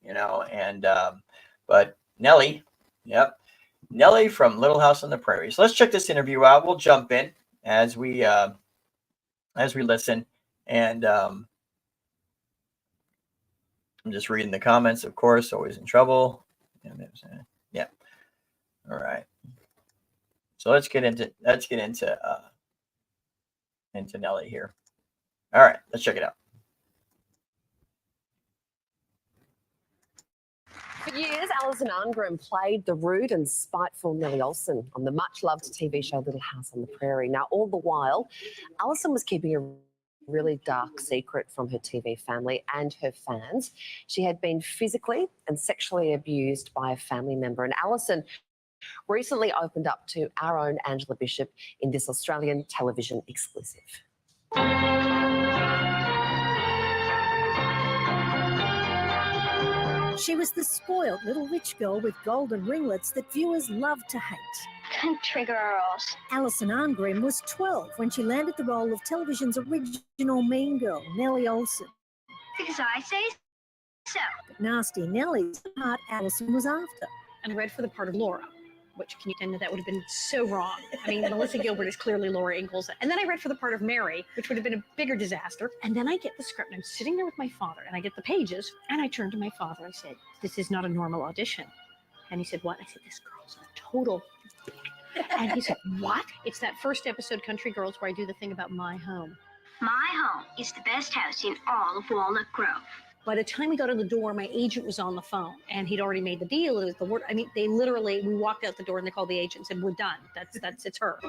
you know, and but Nellie. Yep. Nellie from Little House on the Prairie. So let's check this interview out. We'll jump in as we listen. And I'm just reading the comments, of course, always in trouble. Yeah. All right. So let's get into Nellie here. All right, let's check it out. For years, Alison Arngrim played the rude and spiteful Nellie Olsen on the much-loved TV show Little House on the Prairie. Now, all the while, Alison was keeping a really dark secret from her TV family and her fans. She had been physically and sexually abused by a family member, and Alison recently opened up to our own Angela Bishop in this Australian television exclusive. She was the spoiled little rich girl with golden ringlets that viewers loved to hate. Country girls. Alison Arngrim was 12 when she landed the role of television's original mean girl, Nellie Olsen. Because I say so. But nasty Nellie's the part Alison was after. And read for the part of Laura, which can you tell me that would have been so wrong. I mean, Melissa Gilbert is clearly Laura Ingalls. And then I read for the part of Mary, which would have been a bigger disaster. And then I get the script, and I'm sitting there with my father, and I get the pages, and I turned to my father. I said, this is not a normal audition. And he said, what? I said, this girl's a total... And he said, what? It's that first episode, Country Girls, where I do the thing about my home. My home is the best house in all of Walnut Grove. By the time we got to the door, my agent was on the phone, and he'd already made the deal. It was the word. I mean, they literally, we walked out the door, and they called the agent and said, we're done. It's her.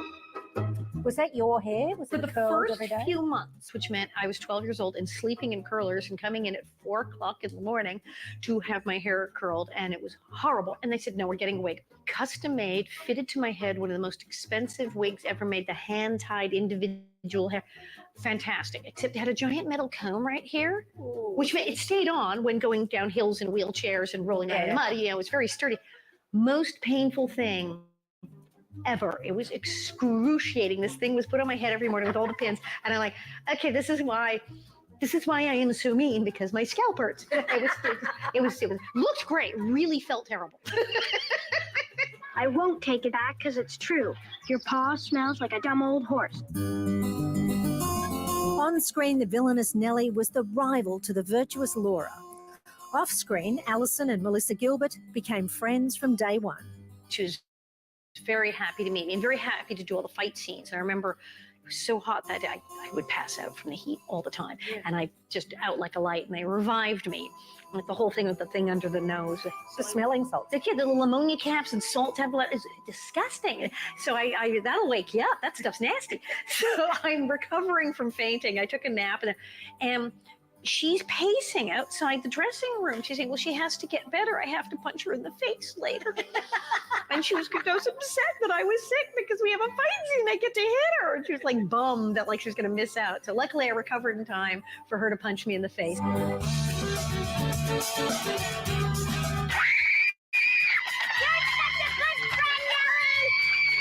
Was that your hair? Was For it the curled first every day? few months, which meant I was 12 years old and sleeping in curlers and coming in at 4 o'clock in the morning to have my hair curled, and it was horrible. And they said, no, we're getting a wig. Custom made, fitted to my head, one of the most expensive wigs ever made, the hand-tied individual hair. Fantastic, except it had a giant metal comb right here, which meant it stayed on when going down hills in wheelchairs and rolling out in the mud. You know, it was very sturdy. Most painful thing ever. It was excruciating. This thing was put on my head every morning with all the pins, and I'm like, okay, this is why I am so mean, because my scalp hurts. It was looked great, really felt terrible. I won't take it back because it's true. Your paw smells like a dumb old horse. On screen, the villainous Nellie was the rival to the virtuous Laura. Off screen, Alison and Melissa Gilbert became friends from day one. She was very happy to meet me and very happy to do all the fight scenes. And I remember it was so hot that day, I would pass out from the heat all the time. Yeah. And I just out like a light, and they revived me. Like the whole thing with the thing under the nose. The smelling salts. The little ammonia caps and salt tablet is disgusting. So I that'll wake you up. That stuff's nasty. So I'm recovering from fainting. I took a nap, and she's pacing outside the dressing room. She's saying, well, she has to get better. I have to punch her in the face later. And she was upset that I was sick because we have a fight scene. I get to hit her. And she was like bummed that like she was going to miss out. So luckily I recovered in time for her to punch me in the face.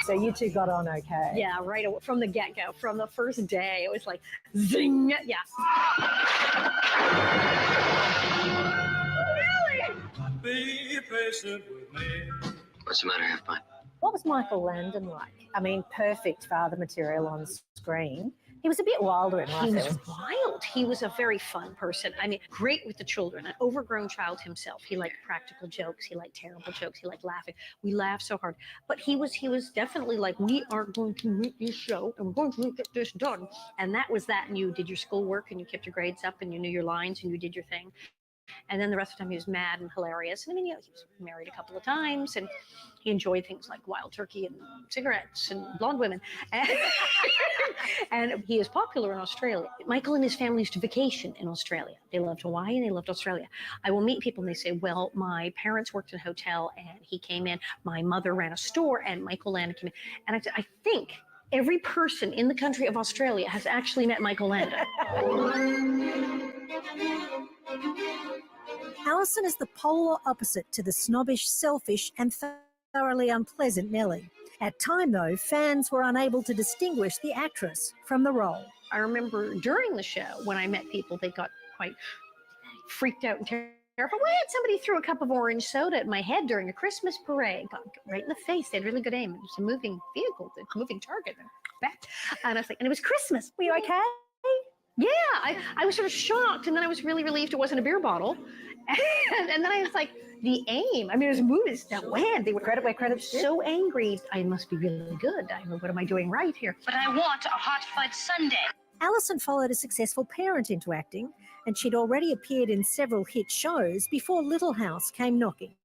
So you two got on okay? Yeah, right away, from the get-go, from the first day. It was like, zing, yeah. Be patient with me. What's the matter? Have fun. What was Michael Landon like? I mean, perfect father material on screen. He was a bit wilder in life. He was wild. He was a very fun person. I mean, great with the children, an overgrown child himself. He liked practical jokes. He liked terrible jokes. He liked laughing. We laughed so hard. But he was definitely like, we are going to make this show and we're going to get this done. And that was that. And you did your schoolwork and you kept your grades up and you knew your lines and you did your thing. And then the rest of the time he was mad and hilarious. And I mean, he was married a couple of times and he enjoyed things like wild turkey and cigarettes and blonde women. And he is popular in Australia. Michael and his family used to vacation in Australia. They loved Hawaii and they loved Australia. I will meet people and they say, well, my parents worked in a hotel and he came in. My mother ran a store and Michael Landon came in. And I said, I think every person in the country of Australia has actually met Michael Landon. Alison is the polar opposite to the snobbish, selfish, and thoroughly unpleasant Nellie. At time, though, fans were unable to distinguish the actress from the role. I remember during the show, when I met people, they got quite freaked out and terrified. Well, somebody threw a cup of orange soda at my head during a Christmas parade. Got right in the face. They had really good aim. It was a moving vehicle, a moving target. And I was like, and it was Christmas. Were you okay? Yeah, I was sort of shocked, and then I was really relieved it wasn't a beer bottle. And then I was like, the aim. I mean, it was movies that went. They were credit where credit's due. So angry. I must be really good. What am I doing right here? But I want a hot fudge sundae. Alison followed a successful parent into acting, and she'd already appeared in several hit shows before Little House came knocking.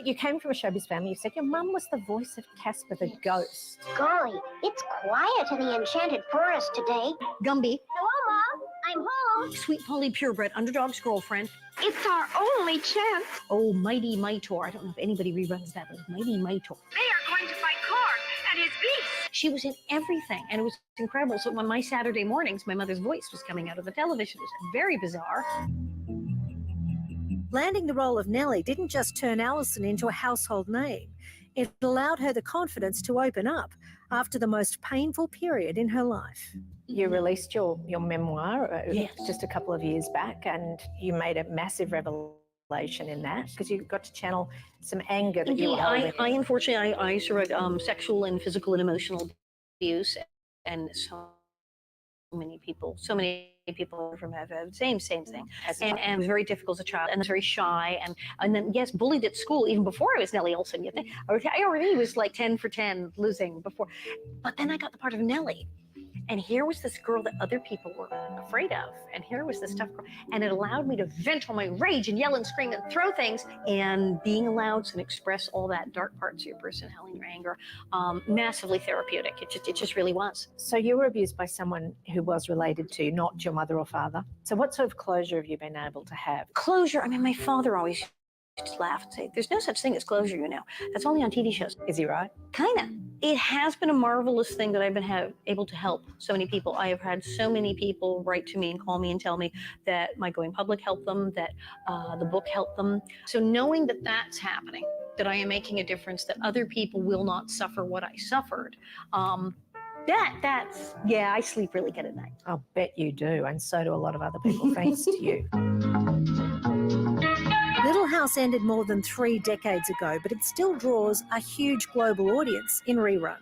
You came from a showbiz family. You said your mum was the voice of Casper the ghost. Golly, it's quiet in the enchanted forest today. Gumby. Hello, Mom. I'm home. Sweet Polly Purebred, Underdog's girlfriend. It's our only chance. Oh, Mighty Mightor. I don't know if anybody reruns that, but Mighty Mightor. They are going to fight Korg and his beast. She was in everything, and it was incredible. So on my Saturday mornings, my mother's voice was coming out of the television. It was very bizarre. Landing the role of Nellie didn't just turn Alison into a household name. It allowed her the confidence to open up after the most painful period in her life. You released your memoir Yes. just a couple of years back, and you made a massive revelation in that because you got to channel some anger that you were Indeed, holding. I unfortunately, I survived sexual and physical and emotional abuse, and so many people from have the same thing, and it was very difficult as a child, and I was very shy, and then yes, bullied at school even before I was Nellie Olson. You think I already was like 10 for 10 losing before, but then I got the part of Nellie. And here was this girl that other people were afraid of. And here was this tough girl. And it allowed me to vent all my rage and yell and scream and throw things. And being allowed to express all that dark parts of your personality and your anger, massively therapeutic. It just really was. So you were abused by someone who was related to you, not your mother or father. So what sort of closure have you been able to have? Closure, I mean, my father always used to laugh and say, there's no such thing as closure, you know. That's only on TV shows. Is he right? Kind of. It has been a marvelous thing that I've been able to help so many people. I have had so many people write to me and call me and tell me that my going public helped them, that the book helped them. So knowing that that's happening, that I am making a difference, that other people will not suffer what I suffered, that's, yeah, I sleep really good at night. I'll bet you do, and so do a lot of other people, thanks to you. Little House ended more than 3 decades ago, but it still draws a huge global audience in reruns.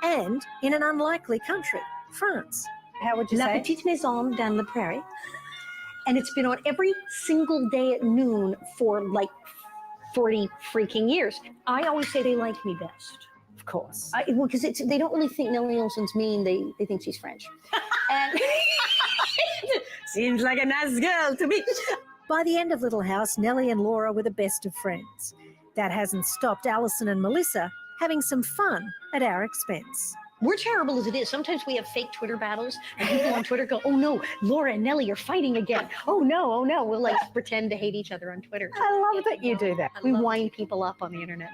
And in an unlikely country, France. How would you La say? Petite Maison dans la Prairie. And it's been on every single day at noon for like 40 freaking years. I always say they like me best. Of course. Well, because they don't really think Nellie Olson's mean. They think she's French. And seems like a nice girl to me. By the end of Little House, Nellie and Laura were the best of friends. That hasn't stopped Alison and Melissa having some fun at our expense. We're terrible as it is. Sometimes we have fake Twitter battles, and people on Twitter go, oh no, Laura and Nellie are fighting again. Oh no. We'll like pretend to hate each other on Twitter. I love that you do that. We wind people up on the internet.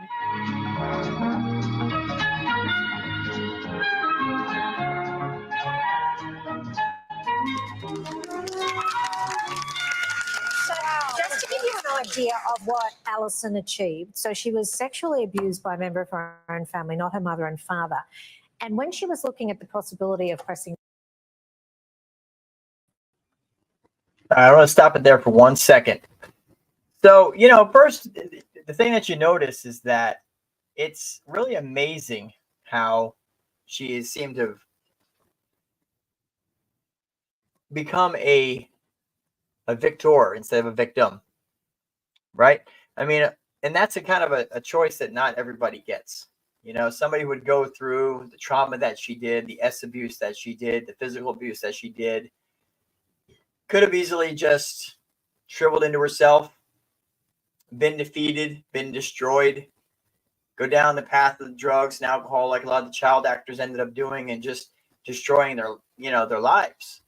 Just to give you an idea of what Alison achieved, so she was sexually abused by a member of her own family, not her mother and father. And when she was looking at the possibility of pressing... I want to stop it there for 1 second. So, first, the thing that you notice is that it's really amazing how she seemed to have become a victor instead of a victim, right? I mean, and that's a kind of a choice that not everybody gets. Somebody would go through the trauma that she did, the abuse that she did, the physical abuse that she did, could have easily just shriveled into herself, been defeated, been destroyed, go down the path of drugs and alcohol like a lot of the child actors ended up doing, and just destroying their lives.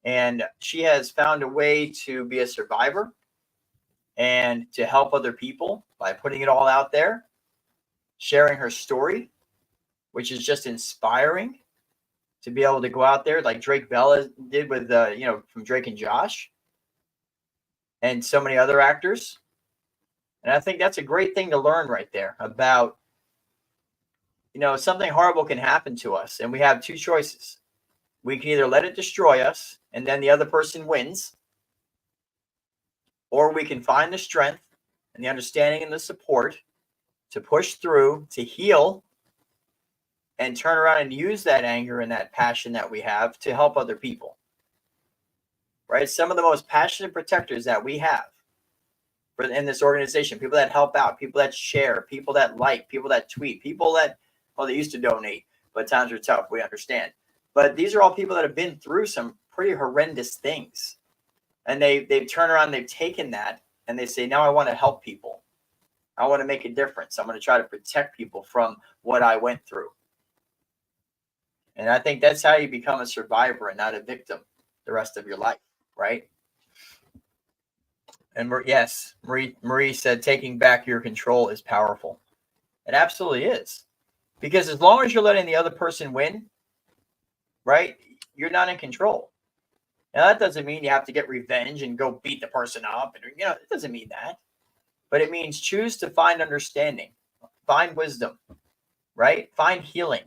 And she has found a way to be a survivor and to help other people by putting it all out there, sharing her story, which is just inspiring to be able to go out there like Drake Bell did with, from Drake and Josh and so many other actors. And I think that's a great thing to learn right there about, something horrible can happen to us. And we have two choices. We can either let it destroy us and then the other person wins, or we can find the strength and the understanding and the support to push through, to heal, and turn around and use that anger and that passion that we have to help other people. Right? Some of the most passionate protectors that we have in this organization, people that help out, people that share, people that like, people that tweet, people that, they used to donate, but times are tough, we understand. But these are all people that have been through some pretty horrendous things. And they've turned around, they've taken that, and they say, now I want to help people. I want to make a difference. I'm going to try to protect people from what I went through. And I think that's how you become a survivor and not a victim the rest of your life, right? And yes, Marie said taking back your control is powerful. It absolutely is. Because as long as you're letting the other person win, right, you're not in control. Now, that doesn't mean you have to get revenge and go beat the person up. And, it doesn't mean that. But it means choose to find understanding, find wisdom, right? Find healing.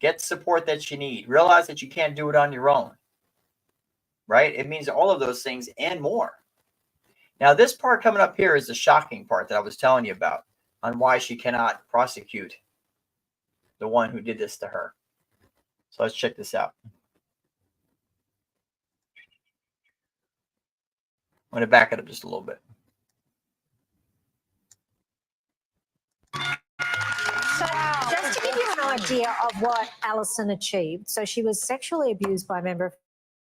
Get support that you need. Realize that you can't do it on your own, right? It means all of those things and more. Now, this part coming up here is the shocking part that I was telling you about on why she cannot prosecute the one who did this to her. So let's check this out. I'm going to back it up just a little bit. So, just to give you an idea of what Alison achieved, so she was sexually abused by a member of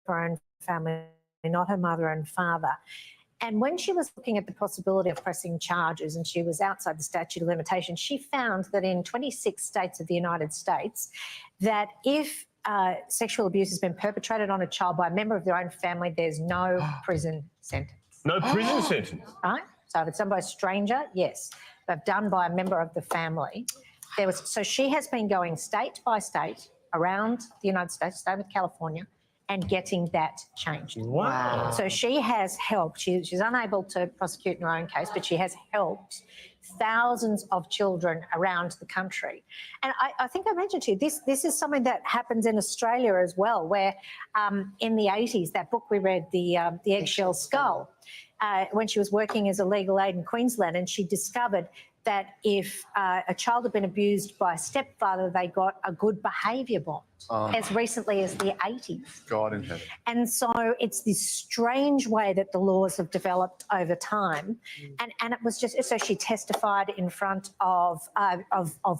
her own family, not her mother and father. And when she was looking at the possibility of pressing charges and she was outside the statute of limitations, she found that in 26 states of the United States, that if sexual abuse has been perpetrated on a child by a member of their own family, there's no prison sentence. No prison sentence? Right? So if it's done by a stranger, yes. But done by a member of the family. So she has been going state by state around the United States, state of California, and getting that changed. Wow. So she has helped. She's unable to prosecute in her own case, but she has helped thousands of children around the country. And I think I mentioned to you, this is something that happens in Australia as well, where in the 80s, that book we read, The Eggshell Skull, when she was working as a legal aid in Queensland, and she discovered that if a child had been abused by a stepfather, they got a good behaviour bond as recently as the 80s. God in heaven. And so it's this strange way that the laws have developed over time. And it was just, so she testified in front of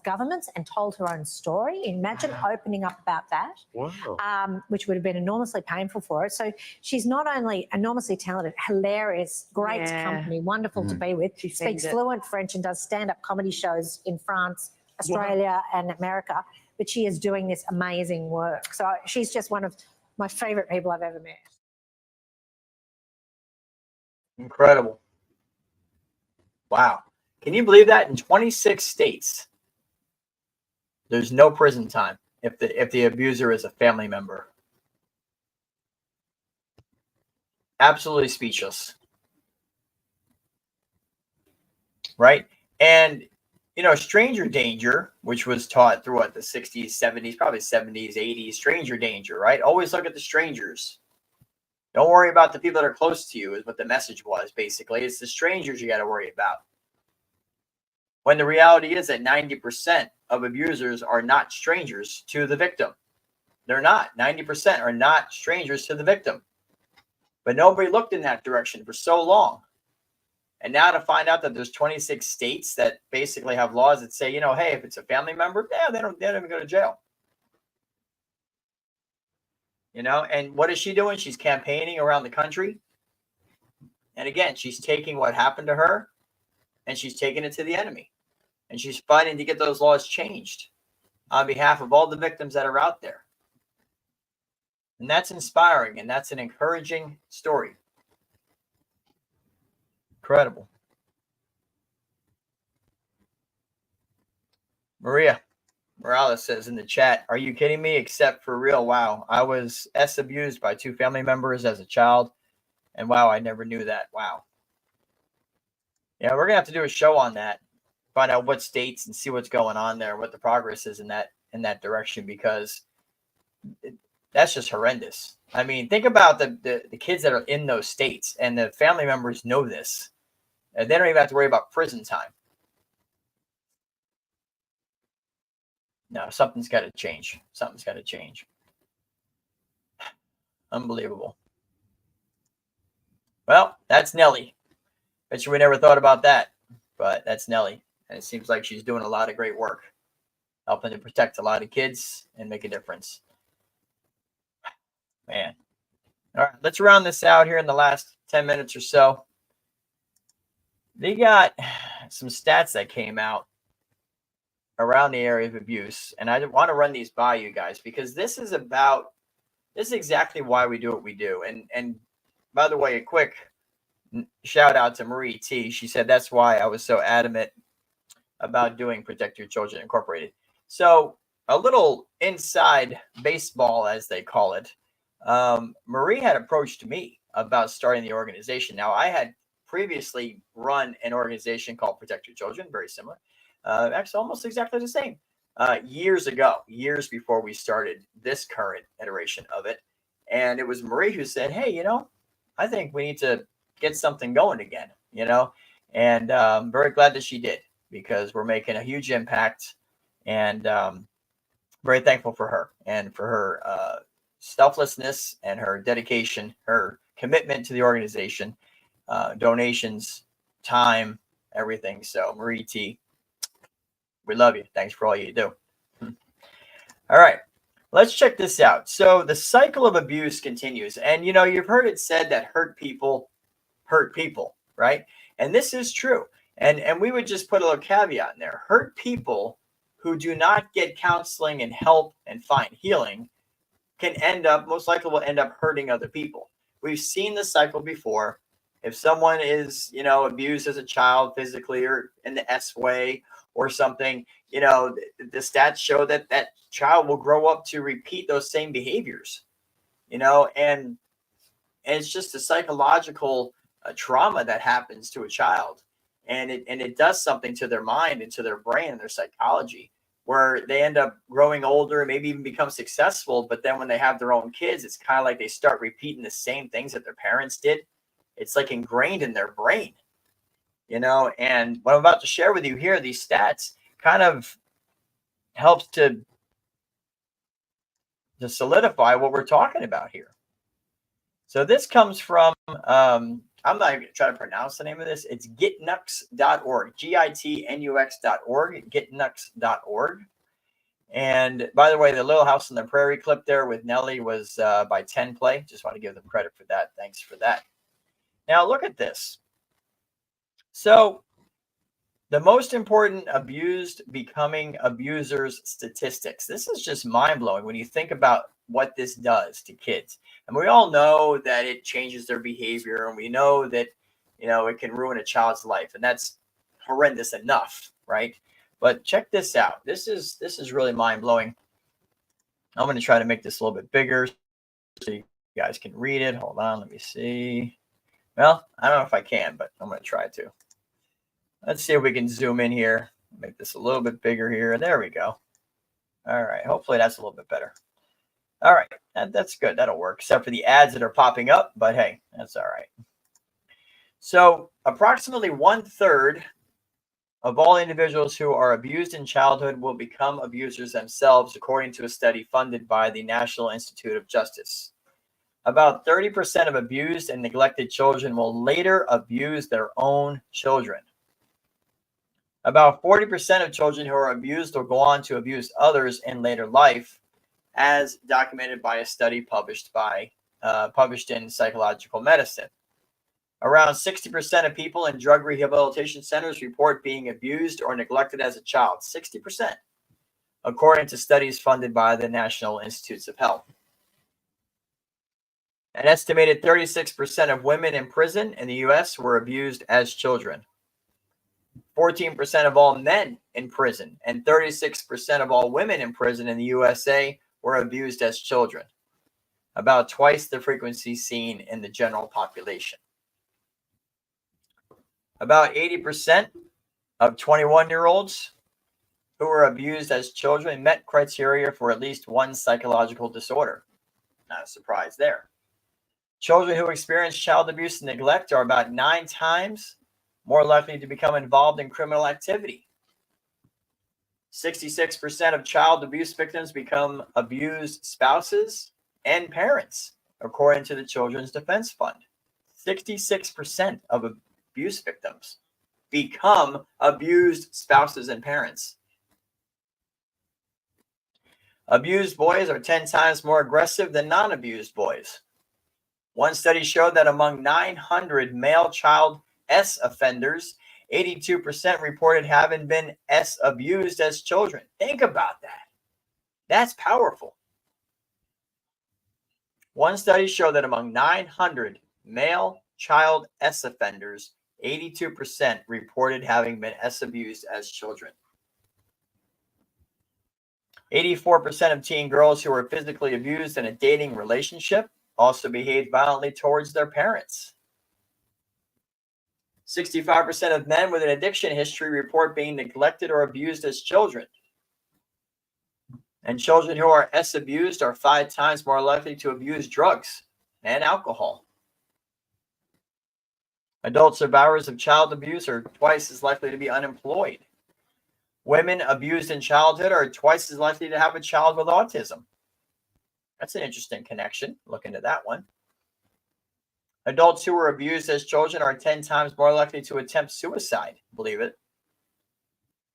governments and told her own story. Imagine opening up about that. Wow. Which would have been enormously painful for her. So she's not only enormously talented, hilarious, great company, wonderful to be with. She speaks fluent French and does stand-up comedy shows in France, Australia and America. But she is doing this amazing work. So she's just one of my favourite people I've ever met. Incredible. Wow. Can you believe that? In 26 states, there's no prison time if the abuser is a family member. Absolutely speechless. Right? And stranger danger, which was taught through the 60s, 70s, probably 70s, 80s, stranger danger, right? Always look at the strangers. Don't worry about the people that are close to you is what the message was, basically. It's the strangers you got to worry about. When the reality is that 90% of abusers are not strangers to the victim. They're not. 90% are not strangers to the victim. But nobody looked in that direction for so long. And now to find out that there's 26 states that basically have laws that say, hey, if it's a family member, they don't even go to jail. And what is she doing? She's campaigning around the country. And again, she's taking what happened to her and she's taking it to the enemy. And she's fighting to get those laws changed on behalf of all the victims that are out there. And that's inspiring and that's an encouraging story. Incredible. Maria Morales says in the chat, are you kidding me? Except for real. Wow. I was abused by 2 family members as a child. And wow, I never knew that. Wow. Yeah, we're going to have to do a show on that. Find out what states and see what's going on there, what the progress is in that direction, because that's just horrendous. I mean, think about the kids that are in those states and the family members know this. And they don't even have to worry about prison time. No, something's got to change. Something's got to change. Unbelievable. Well, that's Nellie. Bet you we never thought about that, but that's Nellie. And it seems like she's doing a lot of great work, helping to protect a lot of kids and make a difference. Man. All right, let's round this out here in the last 10 minutes or so. They got some stats that came out around the area of abuse, and I want to run these by you guys because this is exactly why we do what we do. And by the way, a quick shout out to Marie T. She said that's why I was so adamant about doing Protect Your Children Incorporated. So a little inside baseball, as they call it. Marie had approached me about starting the organization. Now, I had previously run an organization called Protect Your Children, very similar, actually almost exactly the same, years ago, years before we started this current iteration of it. And it was Marie who said, hey, I think we need to get something going again, and I'm very glad that she did because we're making a huge impact, and very thankful for her and for her selflessness and her dedication, her commitment to the organization, donations, time, everything. So Marie T, we love you. Thanks for all you do. All right, let's check this out. So the cycle of abuse continues. And, you've heard it said that hurt people, right? And this is true. And we would just put a little caveat in there. Hurt people who do not get counseling and help and find healing most likely will end up hurting other people. We've seen the cycle before. If someone is, abused as a child physically or in the S way or something, the stats show that that child will grow up to repeat those same behaviors, and it's just a psychological trauma that happens to a child. And it does something to their mind and to their brain and their psychology, where they end up growing older, maybe even become successful. But then when they have their own kids, it's kind of like they start repeating the same things that their parents did. It's like ingrained in their brain, and what I'm about to share with you here, these stats kind of helps to solidify what we're talking about here. So this comes from, I'm not even trying to pronounce the name of this. It's gitnux.org, GITNUX.org, gitnux.org. And by the way, the Little House on the Prairie clip there with Nellie was by 10 Play. Just want to give them credit for that. Thanks for that. Now look at this. So the most important abused becoming abusers statistics. This is just mind-blowing when you think about what this does to kids. And we all know that it changes their behavior, and we know that, it can ruin a child's life, and that's horrendous enough, right? But check this out. This is really mind-blowing. I'm going to try to make this a little bit bigger so you guys can read it. Hold on, let me see. Well, I don't know if I can, but I'm going to try to. Let's see if we can zoom in here. Make this a little bit bigger here. There we go. All right. Hopefully that's a little bit better. All right. That's good. That'll work, except for the ads that are popping up. But hey, that's all right. So approximately 1/3 of all individuals who are abused in childhood will become abusers themselves, according to a study funded by the National Institute of Justice. About 30% of abused and neglected children will later abuse their own children. About 40% of children who are abused will go on to abuse others in later life, as documented by a study published in Psychological Medicine. Around 60% of people in drug rehabilitation centers report being abused or neglected as a child. 60%, according to studies funded by the National Institutes of Health. An estimated 36% of women in prison in the U.S. were abused as children. 14% of all men in prison and 36% of all women in prison in the USA were abused as children, about twice the frequency seen in the general population. About 80% of 21-year-olds who were abused as children met criteria for at least one psychological disorder. Not a surprise there. Children who experience child abuse and neglect are about 9 times more likely to become involved in criminal activity. 66% of child abuse victims become abused spouses and parents, according to the Children's Defense Fund. 66% of abuse victims become abused spouses and parents. Abused boys are 10 times more aggressive than non-abused boys. One study showed that among 900 male child S offenders, 82% reported having been abused as children. Think about that. That's powerful. One study showed that among 900 male child S offenders, 82% reported having been S abused as children. 84% of teen girls who were physically abused in a dating relationship also behaved violently towards their parents. 65% of men with an addiction history report being neglected or abused as children. And children who are S abused are 5 times more likely to abuse drugs and alcohol. Adult survivors of child abuse are twice as likely to be unemployed. Women abused in childhood are twice as likely to have a child with autism. That's an interesting connection. Look into that one. Adults who were abused as children are 10 times more likely to attempt suicide, believe it.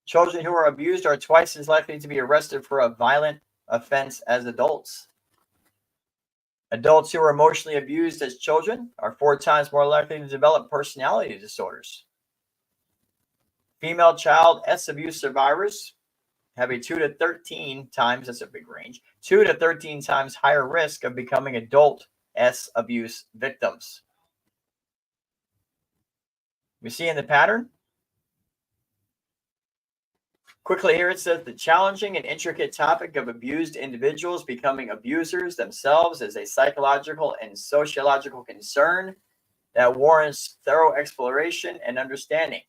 Children who are abused are twice as likely to be arrested for a violent offense as adults. Adults who are emotionally abused as children are 4 times more likely to develop personality disorders. Female child S abuse survivors have a 2 to 13 times, that's a big range, 2 to 13 times higher risk of becoming adult S abuse victims. We see in the pattern? Quickly here it says the challenging and intricate topic of abused individuals becoming abusers themselves is a psychological and sociological concern that warrants thorough exploration and understanding.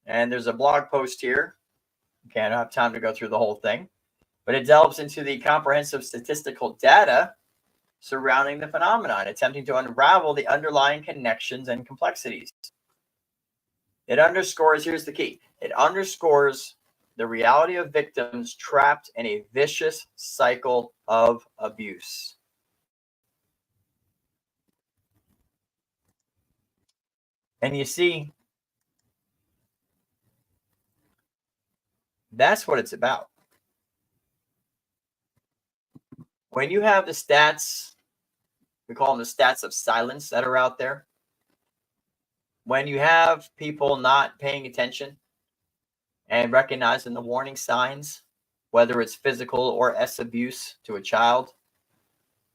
And there's a blog post here. Okay, I don't have time to go through the whole thing, but it delves into the comprehensive statistical data surrounding the phenomenon, attempting to unravel the underlying connections and complexities. It underscores, here's the key, it underscores the reality of victims trapped in a vicious cycle of abuse. And you see, that's what it's about. When you have the stats, we call them the stats of silence that are out there, when you have people not paying attention and recognizing the warning signs, whether it's physical or S abuse to a child,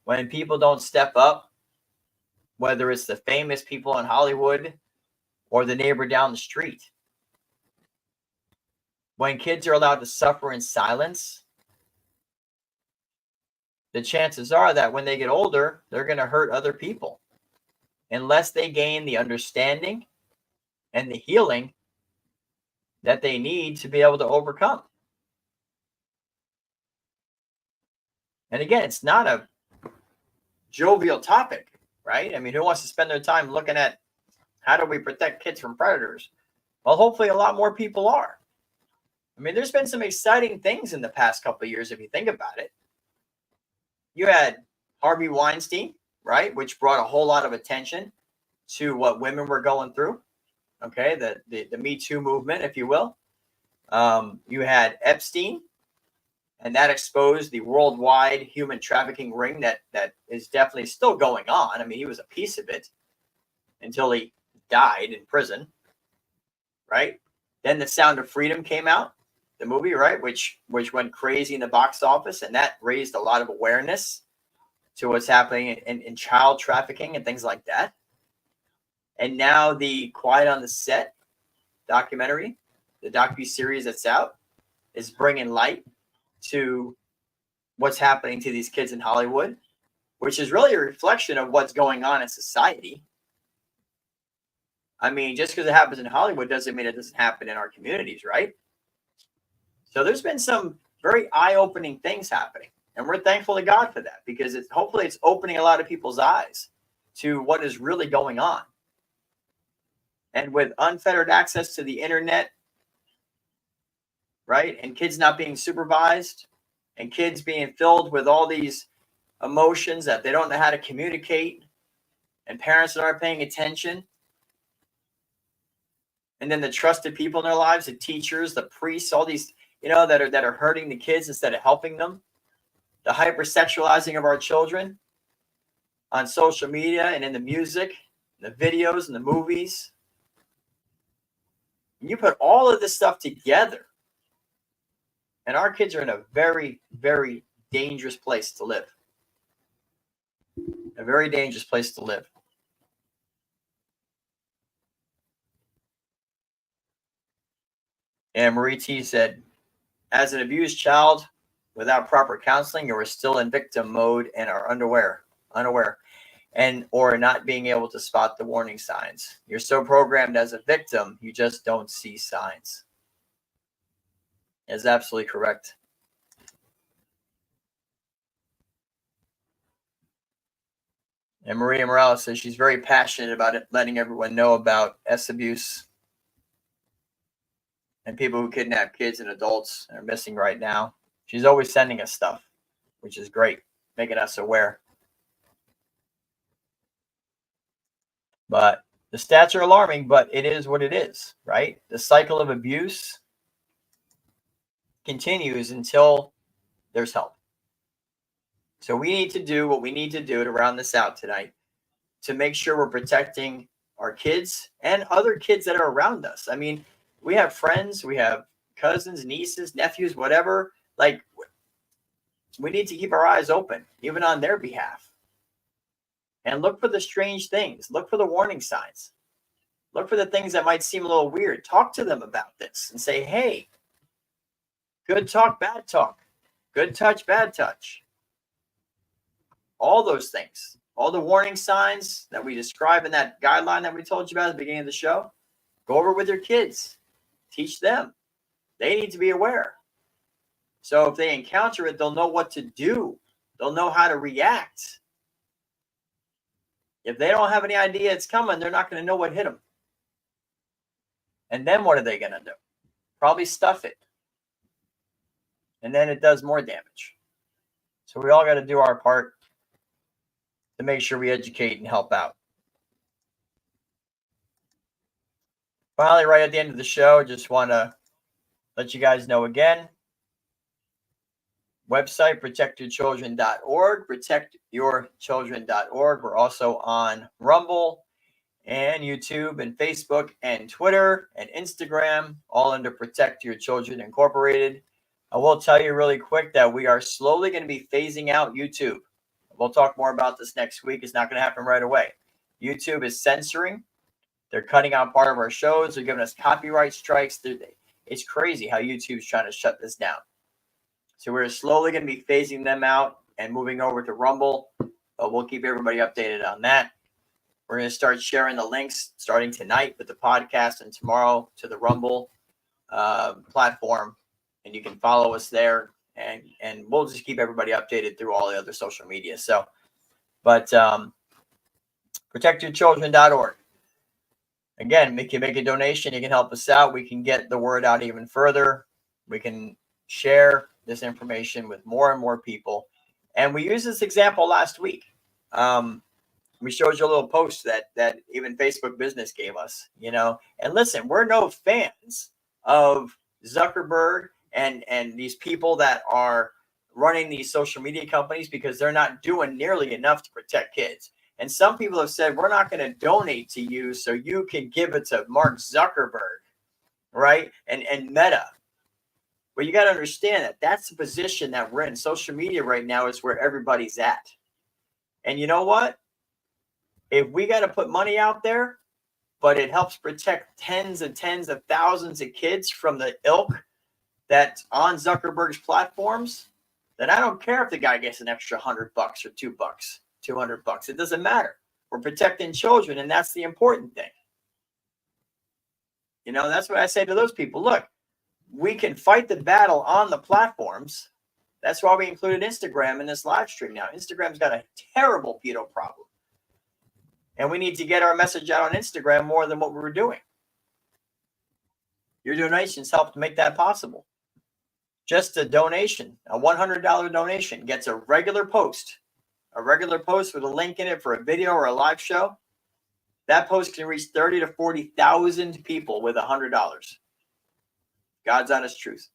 when people don't step up, whether it's the famous people in Hollywood or the neighbor down the street, when kids are allowed to suffer in silence, the chances are that when they get older, they're going to hurt other people unless they gain the understanding and the healing that they need to be able to overcome. And again, it's not a jovial topic, right? I mean, who wants to spend their time looking at how do we protect kids from predators? Well, hopefully a lot more people are. I mean, there's been some exciting things in the past couple of years if you think about it. You had Harvey Weinstein, right, which brought a whole lot of attention to what women were going through. Okay, the Me Too movement, if you will. You had Epstein, and that exposed the worldwide human trafficking ring that is definitely still going on. I mean, he was a piece of it until he died in prison, right? Then The Sound of Freedom came out, the movie, right, which went crazy in the box office, and that raised a lot of awareness to what's happening in child trafficking and things like that. And now the Quiet on the Set documentary, the docuseries that's out, is bringing light to what's happening to these kids in Hollywood, which is really a reflection of what's going on in society. I mean, just because it happens in Hollywood doesn't mean it doesn't happen in our communities, right? So there's been some very eye-opening things happening, and we're thankful to God for that, because hopefully it's opening a lot of people's eyes to what is really going on. And with unfettered access to the internet, right, and kids not being supervised, and kids being filled with all these emotions that they don't know how to communicate, and parents that aren't paying attention, and then the trusted people in their lives, the teachers, the priests, all these, that are hurting the kids instead of helping them, the hypersexualizing of our children on social media and in the music, the videos and the movies. You put all of this stuff together, and our kids are in a very, very dangerous place to live. A very dangerous place to live. And Marie T said, as an abused child, without proper counseling, you are still in victim mode and are unaware, and or not being able to spot the warning signs. You're so programmed as a victim, you just don't see signs. That's absolutely correct. And Maria Morales says she's very passionate about it, letting everyone know about S abuse and people who kidnap kids and adults and are missing right now. She's always sending us stuff, which is great, making us aware. But the stats are alarming, but it is what it is, right? The cycle of abuse continues until there's help. So we need to do what we need to do to round this out tonight to make sure we're protecting our kids and other kids that are around us. I mean, we have friends, we have cousins, nieces, nephews, whatever. Like, we need to keep our eyes open, even on their behalf. And look for the strange things. Look for the warning signs. Look for the things that might seem a little weird. Talk to them about this and say, hey, good talk, bad talk. Good touch, bad touch. All those things. All the warning signs that we describe in that guideline that we told you about at the beginning of the show. Go over it with your kids. Teach them. They need to be aware. So if they encounter it, they'll know what to do. They'll know how to react. If they don't have any idea it's coming, they're not going to know what hit them. And then what are they going to do? Probably stuff it. And then it does more damage. So we all got to do our part to make sure we educate and help out. Finally, right at the end of the show, just want to let you guys know again. Website, protectyourchildren.org, protectyourchildren.org. We're also on Rumble and YouTube and Facebook and Twitter and Instagram, all under Protect Your Children Incorporated. I will tell you really quick that we are slowly going to be phasing out YouTube. We'll talk more about this next week. It's not going to happen right away. YouTube is censoring. They're cutting out part of our shows. They're giving us copyright strikes. It's crazy how YouTube's trying to shut this down. So we're slowly going to be phasing them out and moving over to Rumble. But we'll keep everybody updated on that. We're going to start sharing the links starting tonight with the podcast and tomorrow to the Rumble platform. And you can follow us there. And we'll just keep everybody updated through all the other social media. So, but protectyourchildren.org. Again, you can make a donation. You can help us out. We can get the word out even further. We can share this information with more and more people. And we used this example last week. We showed you a little post that even Facebook Business gave us, you know. And listen, we're no fans of Zuckerberg and these people that are running these social media companies because they're not doing nearly enough to protect kids. And some people have said, we're not going to donate to you so you can give it to Mark Zuckerberg, right? And Meta. But you got to understand that that's the position that we're in. Social media right now is where everybody's at. And you know what? If we got to put money out there, but it helps protect tens and tens of thousands of kids from the ilk that's on Zuckerberg's platforms, then I don't care if the guy gets an extra $100 or $2, $200. It doesn't matter. We're protecting children, and that's the important thing. You know, that's what I say to those people. Look, we can fight the battle on the platforms. That's why we included Instagram in this live stream now. Instagram's got a terrible pedo problem. And we need to get our message out on Instagram more than what we were doing. Your donations help to make that possible. Just a donation, a $100 donation gets a regular post with a link in it for a video or a live show. That post can reach 30 to 40,000 people with $100. God's honest truth.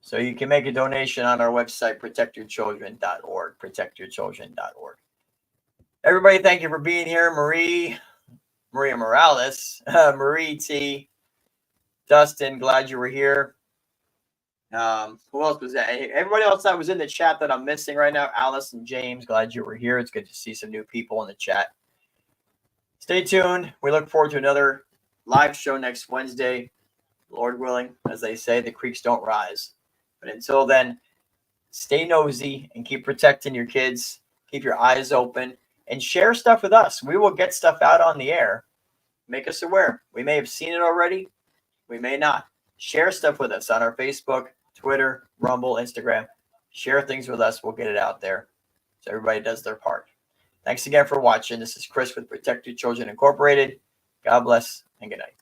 So you can make a donation on our website, protectyourchildren.org, protectyourchildren.org. Everybody, thank you for being here. Marie, Maria Morales, Marie T, Dustin, glad you were here. Who else was that? Everybody else that was in the chat that I'm missing right now. Alice and James, glad you were here. It's good to see some new people in the chat. Stay tuned. We look forward to another live show next Wednesday. Lord willing, as they say, the creeks don't rise. But until then, stay nosy and keep protecting your kids. Keep your eyes open and share stuff with us. We will get stuff out on the air. Make us aware. We may have seen it already. We may not. Share stuff with us on our Facebook, Twitter, Rumble, Instagram. Share things with us. We'll get it out there so everybody does their part. Thanks again for watching. This is Chris with Protect Your Children Incorporated. God bless and good night.